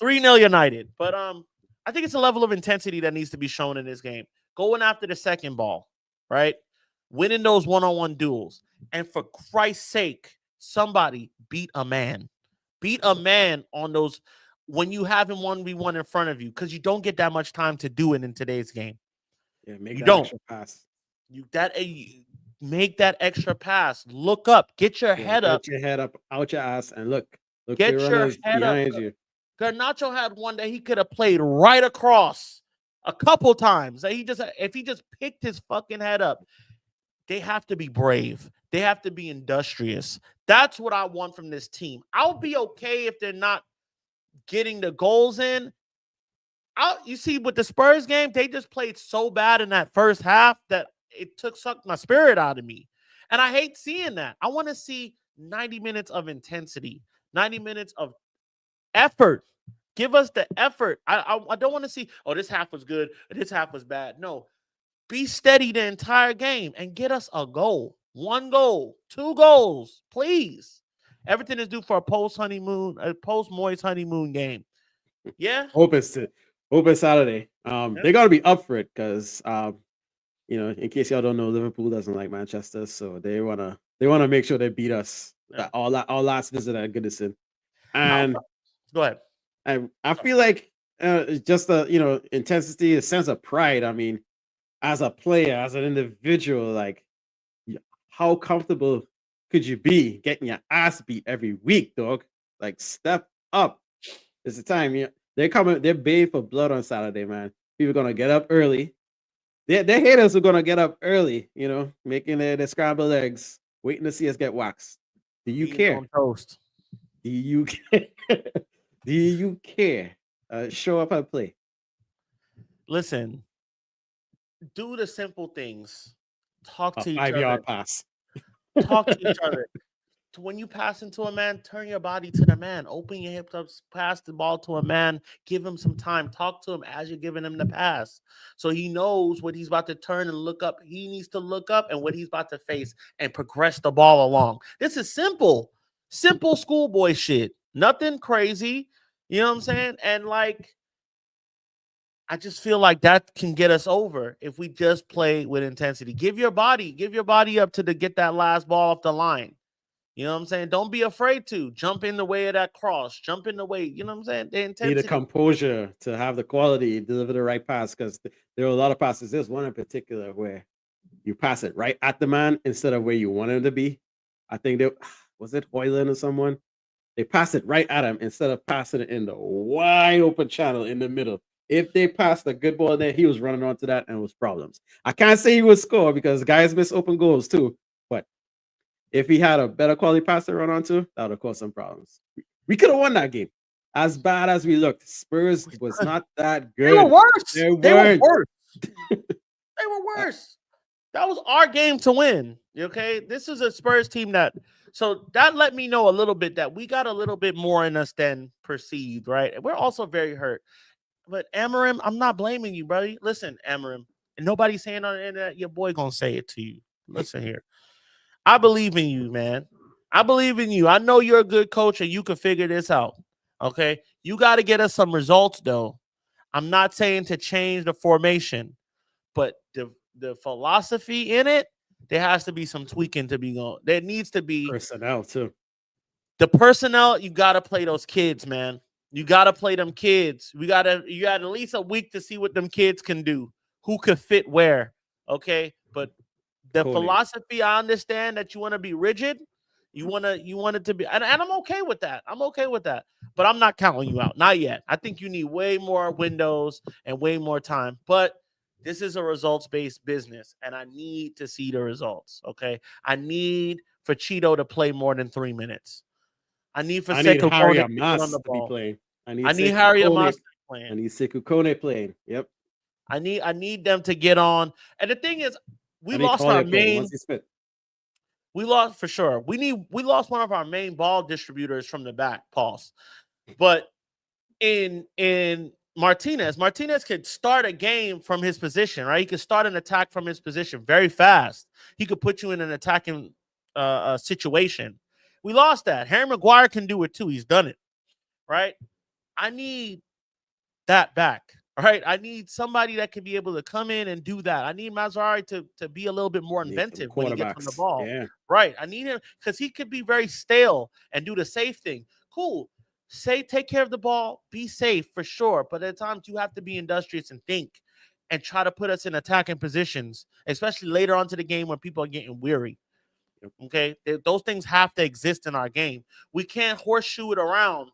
3-0 United. But I think it's a level of intensity that needs to be shown in this game. Going after the second ball, right? Winning those one-on-one duels. And for Christ's sake, somebody beat a man. Beat a man on those when you have him 1v1 in front of you, because you don't get that much time to do it in today's game. Yeah, make that extra pass. Make that extra pass. Look up. Get your head up. Get your head up out your ass and look. Get your head behind you. Garnacho had one that he could have played right across a couple times. If he just picked his fucking head up. They have to be brave. They have to be industrious. That's what I want from this team. I'll be okay if they're not getting the goals in. You see, with the Spurs game, they just played so bad in that first half that it sucked my spirit out of me. And I hate seeing that. I want to see 90 minutes of intensity, 90 minutes of effort. Give us the effort. I don't want to see, oh, this half was good, this half was bad. No. Be steady the entire game and get us a goal. 1 goal, 2 goals, please. Everything is due for a post-Moyes honeymoon game. Yeah? Hope it's Saturday. They got to be up for it because, in case y'all don't know, Liverpool doesn't like Manchester, so they wanna make sure they beat us. Yeah. Our last visit at Goodison. And go ahead. And I feel like just the intensity, a sense of pride. I mean, as a player, as an individual, like how comfortable could you be getting your ass beat every week, dog? Like, step up. It's the time. They're baying for blood on Saturday, man. People are gonna get up early. Their haters are gonna get up early, making their scrambled eggs, waiting to see us get waxed. Do you care? Toast. Do you care? Do you care? Show up and play. Listen, do the simple things. Talk to each other. 5-yard pass. Talk to each other. When you pass into a man, turn your body to the man. Open your hips up, pass the ball to a man. Give him some time. Talk to him as you're giving him the pass. So he knows what he's about to turn and look up. He needs to look up and what he's about to face and progress the ball along. This is simple schoolboy shit. Nothing crazy. You know what I'm saying? And I just feel like that can get us over if we just play with intensity. Give your body up to get that last ball off the line. You know what I'm saying? Don't be afraid to jump in the way of that cross. Jump in the way. You know what I'm saying? The intensity. Need the composure to have the quality, deliver the right pass, because there are a lot of passes. There's one in particular where you pass it right at the man instead of where you want him to be. I think was it Hoyland or someone? They pass it right at him instead of passing it in the wide open channel in the middle. If they passed a good ball there, he was running onto that and it was problems. I can't say he would score because guys miss open goals too. But if he had a better quality pass to run onto, that would have caused some problems. We could have won that game. As bad as we looked, Spurs was not that good. They were worse. They were worse. They were worse. That was our game to win. Okay, this is a Spurs team so that let me know a little bit that we got a little bit more in us than perceived, right? And we're also very hurt. But Amarim, I'm not blaming you, buddy. Listen, Amarim, and nobody's saying on the internet, your boy gonna say it to you. Listen here. I believe in you, man. I believe in you. I know you're a good coach and you can figure this out. Okay. You got to get us some results, though. I'm not saying to change the formation, but the philosophy in it, there has to be some tweaking to be going. There needs to be personnel, too. The personnel, you got to play those kids, man. You got to play them kids. You got at least a week to see what them kids can do, who could fit where. Okay. But the philosophy, I understand that you want to be rigid. You want it to be, and I'm okay with that. I'm okay with that. But I'm not counting you out. Not yet. I think you need way more windows and way more time. But this is a results-based business, and I need to see the results. Okay. I need for Cheeto to play more than 3 minutes. I need Harry Amaas to be playing. I need Harry Amaas playing. I need Sekou Kone playing. Yep. I need them to get on. And the thing is, we lost our main. We lost for sure. We lost one of our main ball distributors from the back, pause. But in Martinez could start a game from his position, right? He could start an attack from his position very fast. He could put you in an attacking situation. We lost that. Harry Maguire can do it too. He's done it, right? I need that back. All right, I need somebody that can be able to come in and do that. I need Mazzari to be a little bit more inventive when he gets on the ball. Yeah. Right, I need him because he could be very stale and do the safe thing. Cool. Take care of the ball, be safe for sure. But at times you have to be industrious and think and try to put us in attacking positions, especially later on to the game when people are getting weary. Okay, those things have to exist in our game. We can't horseshoe it around.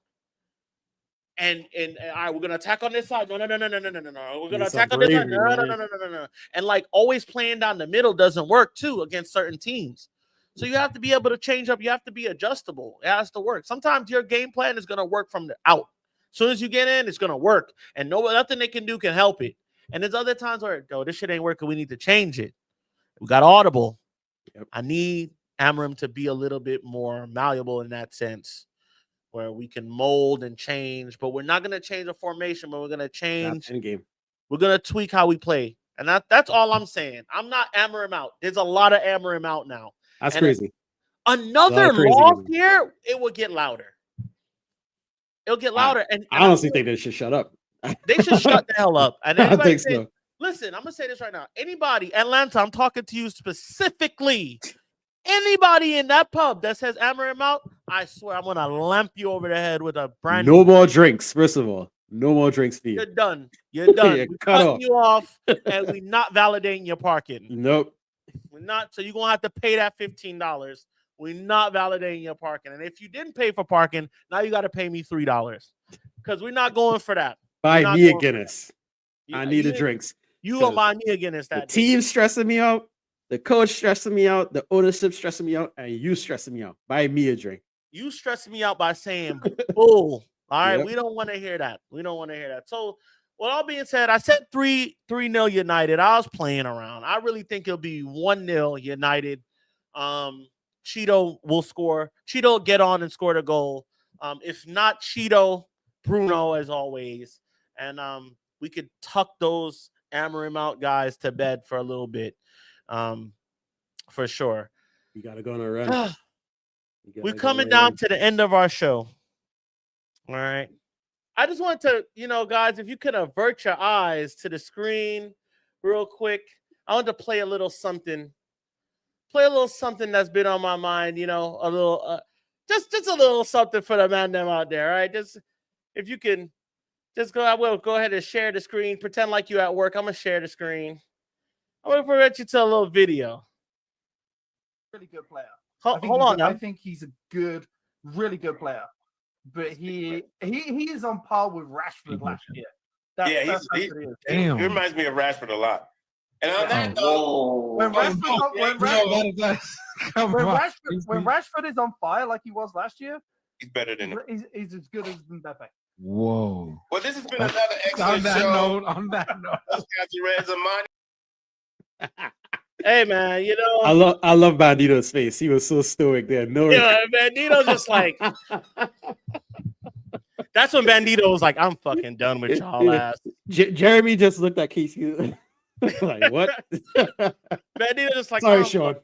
And all right, we're gonna attack on this side. No. We're gonna attack on this side. No. And like always playing down the middle doesn't work too against certain teams. So you have to be able to change up. You have to be adjustable. It has to work. Sometimes your game plan is gonna work from the out. As soon as you get in, it's gonna work, and nothing they can do can help it. And there's other times where this shit ain't working. We need to change it. We got audible. Yep. I need Amarim to be a little bit more malleable in that sense, where we can mold and change, but we're not going to change the formation, but we're going to change. We're going to tweak how we play. And that's all I'm saying. I'm not Amarim out. There's a lot of Amarim out now. That's crazy. Another loss here, it will get louder. It'll get louder. And I honestly think they should shut up. They should shut the hell up. And I think so. Listen, I'm going to say this right now. Anybody, Atlanta, I'm talking to you specifically. Anybody in that pub that says Amarim out, I swear I'm gonna lamp you over the head with a brand new. No more drinks. First of all, no more drinks for you. You're done. You're done. We're cutting you off, and we're not validating your parking. Nope. We're not. So you're gonna have to pay that $15. We're not validating your parking. And if you didn't pay for parking, now you got to pay me $3 because we're not going for that. Buy me a Guinness. I need the drinks. You gonna buy me a Guinness? That the team stressing me out. The coach stressing me out, the ownership stressing me out, and you stressing me out. Buy me a drink. You stressing me out by saying bull. All right, we don't want to hear that. We don't want to hear that. So, with all being said, I said 3-0 United. I was playing around. I really think it'll be 1-0 United. Cheeto will score. Cheeto will get on and score the goal. If not Cheeto, Bruno as always. And we could tuck those Amarim out guys to bed for a little bit. For sure. You gotta go on a run. We're coming down to the end of our show. All right. I just want to, guys, if you could avert your eyes to the screen real quick. I want to play a little something. Play a little something that's been on my mind, a little just a little something for the man them out there. All right. Just if you can just go ahead and share the screen. Pretend like you at work. I'm gonna share the screen. I'm going to let you tell a little video. Really good player. Hold on. I think he's a really good player. But he is on par with Rashford last year. He reminds me of Rashford a lot. And on that note, when Rashford is on fire like he was last year, he's better than him. He's as good as Mbappe. Whoa. Well, this has been another excellent show. On that note. Hey man, you know I love Bandito's face. He was so stoic there. No, Bandito just like that's when Bandito was like, I'm fucking done with y'all ass. Jeremy just looked at Casey like, what? Bandito just like, sorry, Sean.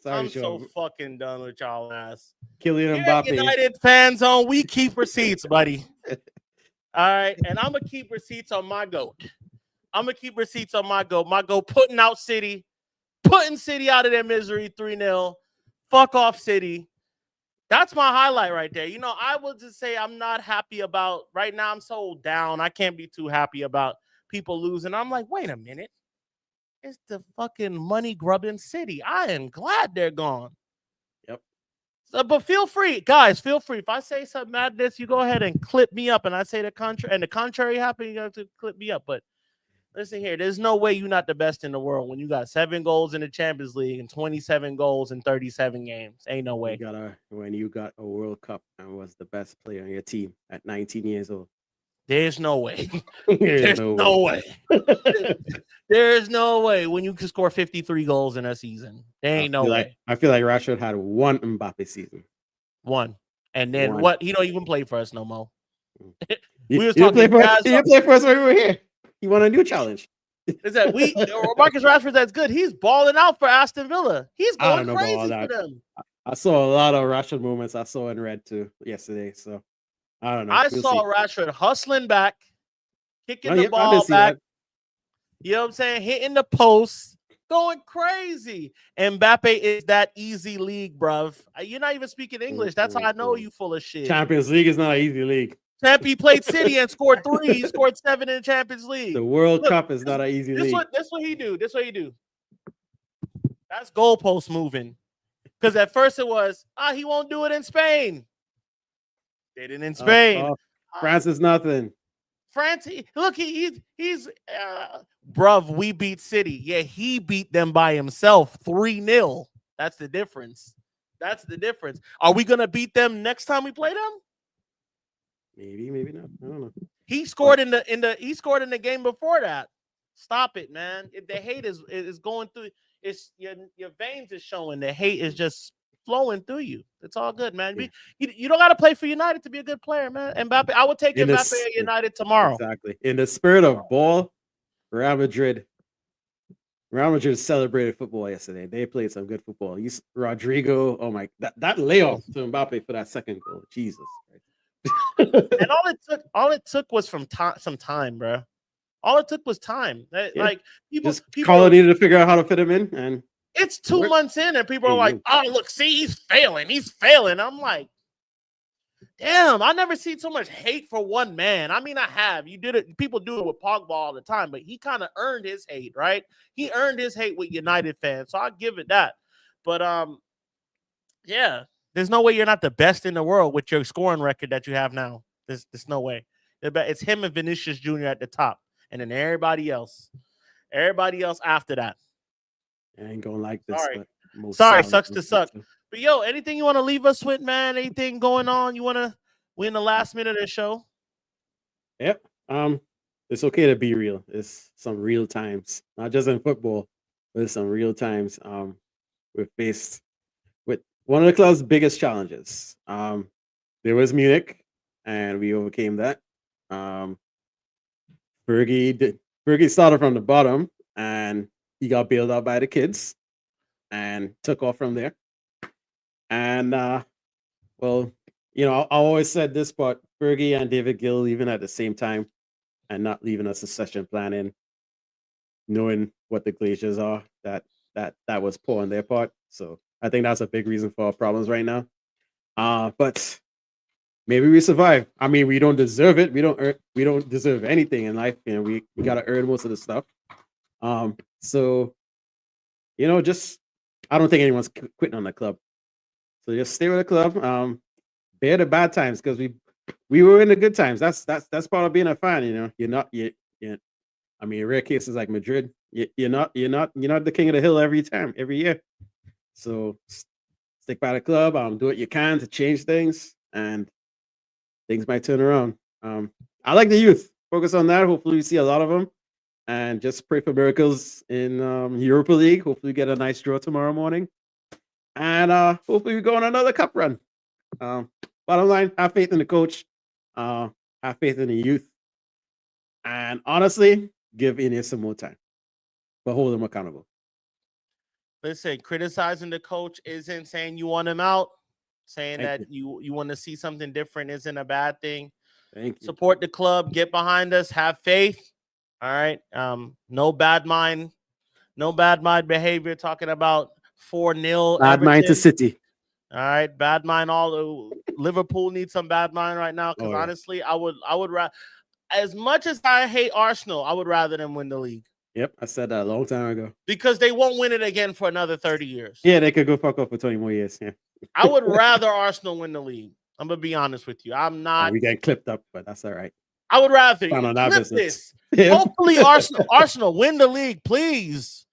I'm so fucking done with y'all ass. Kylian Mbappe. United fan zone, we keep receipts, buddy. All right, and I'm gonna keep receipts on my goat. My goat putting out City, putting City out of their misery 3-0. Fuck off, City. That's my highlight right there. You know, I will just say I'm not happy about right now. I'm so down. I can't be too happy about people losing. I'm like, wait a minute. It's the fucking money grubbing City. I am glad they're gone. Yep. So, but feel free, guys. Feel free. If I say some madness, you go ahead and clip me up. And I say the contrary, and the contrary happened, you have to clip me up. But listen here, there's no way you're not the best in the world when you got 7 goals in the Champions League and 27 goals in 37 games. Ain't no way. When you got a World Cup and was the best player on your team at 19 years old. There's no way. There's no way. There's no way when you can score 53 goals in a season. There ain't no way. I feel like Rashford had one Mbappe season. One. And then what? He don't even play for us no more. He didn't play for us when we were here. He won a new challenge. Is that Marcus Rashford that's good? He's balling out for Aston Villa. He's going crazy for them. I saw a lot of Rashford moments. I saw in red too yesterday. So I don't know. I saw Rashford hustling back, kicking the ball back. That. You know what I'm saying? Hitting the post, going crazy. Mbappe is that easy league, bruv. You're not even speaking English. That's how I know you full of shit. Champions League is not an easy league. He played City and scored 3. He scored 7 in the Champions League. The World Cup is not an easy league. This what he do. That's goalpost moving. Because at first it was, he won't do it in Spain. Did it in Spain. France is nothing. France, look, he's bruv, we beat City. Yeah, he beat them by himself 3-0. That's the difference. Are we gonna beat them next time we play them? Maybe not. I don't know. He scored in the game before that. Stop it, man. The hate is going through. It's your veins is showing. The hate is just flowing through you. It's all good, man. Yeah. You don't got to play for United to be a good player, man. Mbappe, I would take Mbappe at United tomorrow. Exactly. In the spirit of ball, Real Madrid celebrated football yesterday. They played some good football. Rodrigo, oh my, that layoff to Mbappe for that second goal. Jesus Christ. And all it took was some time, bro. All it took was time. Like people needed to figure out how to fit him in, and it's 2 months in, and people are like, "Oh, look, see, he's failing." I'm like, damn, I never seen so much hate for one man. I mean, I have. You did it. People do it with Pogba all the time, but he kind of earned his hate, right? He earned his hate with United fans, so I give it that. But yeah. There's no way you're not the best in the world with your scoring record that you have now. There's no way. It's him and Vinicius Jr. at the top, and then everybody else after that. I ain't gonna like this. Sorry, sucks to suck. But yo, anything you want to leave us with, man? Anything going on? We in the last minute of the show? Yep. It's okay to be real. It's some real times, not just in football, but it's some real times. We're faced with one of the club's biggest challenges. There was Munich, and we overcame that. Fergie started from the bottom, and he got bailed out by the kids, and took off from there. And well, you know, I always said this, but Fergie and David Gill leaving at the same time, and not leaving a succession plan in, knowing what the glaciers are, that was poor on their part. So I think that's a big reason for our problems right now. But maybe we survive. I mean, we don't deserve it. We don't deserve anything in life. You know, we gotta earn most of the stuff. So you know, just I don't think anyone's quitting on the club. So just stay with the club. Bear the bad times because we were in the good times. That's part of being a fan. You know, you're not you. I mean, rare cases like Madrid, you're not the king of the hill every year. So stick by the club. Do what you can to change things, and things might turn around. I like the youth. Focus on that. Hopefully, we see a lot of them, and just pray for miracles in Europa League. Hopefully, we get a nice draw tomorrow morning, and hopefully, we go on another cup run. Bottom line: have faith in the coach, have faith in the youth, and honestly, give INEOS some more time, but hold them accountable. Listen, criticizing the coach isn't saying you want him out. Saying Thank that you want to see something different isn't a bad thing. Thank you. Support the club, get behind us, have faith. All right. No bad mind behavior. Talking about 4-0. Bad mind to City. All right, bad mind. All Liverpool needs some bad mind right now. Because honestly, I would rather, as much as I hate Arsenal, I would rather them win the league. Yep, I said that a long time ago. Because they won't win it again for another 30 years. Yeah, they could go fuck off for 20 more years. Yeah. I would rather Arsenal win the league. I'm gonna be honest with you. I'm not. We get clipped up, but that's all right. I would rather clip this. Yeah. Hopefully, Arsenal win the league, please,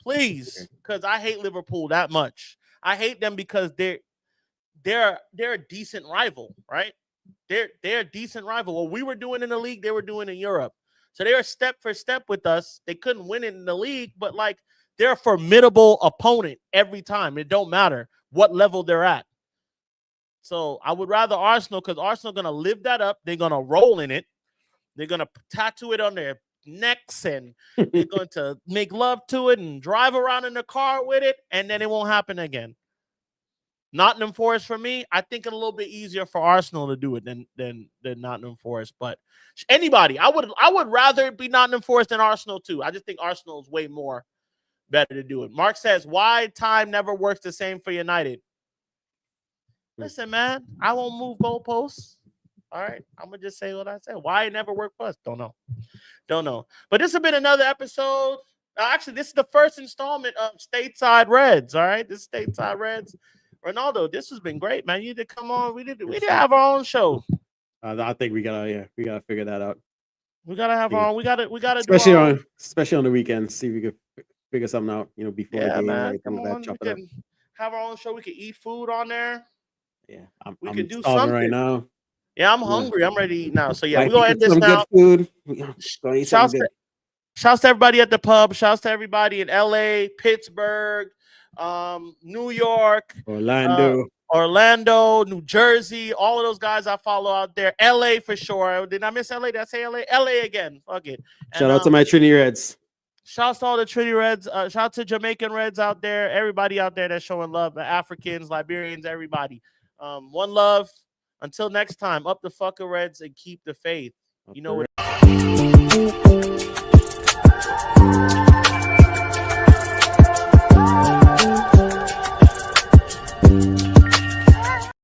because I hate Liverpool that much. I hate them because they're a decent rival, right? They're a decent rival. What we were doing in the league, they were doing in Europe. So they were step for step with us. They couldn't win it in the league, but like they're a formidable opponent every time. It don't matter what level they're at. So I would rather Arsenal because Arsenal going to live that up. They're going to roll in it. They're going to tattoo it on their necks and they're going to make love to it and drive around in the car with it, and then it won't happen again. Nottingham Forest for me, I think it's a little bit easier for Arsenal to do it than Nottingham Forest. But anybody, I would rather it be Nottingham Forest than Arsenal too. I just think Arsenal is way more better to do it. Mark says, why time never works the same for United? Listen, man, I won't move goalposts. All right, I'm gonna just say what I said. Why it never worked for us? Don't know. But this has been another episode. Actually, this is the first installment of Stateside Reds. All right, this is Stateside Reds. Ronaldo, this has been great, man. You need to come on. We did have our own show. I think we gotta figure that out. We gotta have our own. We gotta especially on the weekends. See if we could figure something out. You know, before the game. Man, come on. We can have our own show. We can eat food on there. Yeah, we could do something right now. Yeah, I'm hungry. I'm ready to eat now. So yeah, we're gonna end this now. Good food. Shouts to everybody at the pub. Shouts to everybody in LA, Pittsburgh, New York, Orlando, New Jersey, all of those guys I follow out there. LA for sure. Did I miss LA? Did I say LA? LA again. Fuck it. Shout out to my Trinity Reds. Shouts to all the Trinity Reds. Shout out to Jamaican Reds out there. Everybody out there that's showing love. The Africans, Liberians, everybody. One love. Until next time, up the fucking Reds and keep the faith. You know what?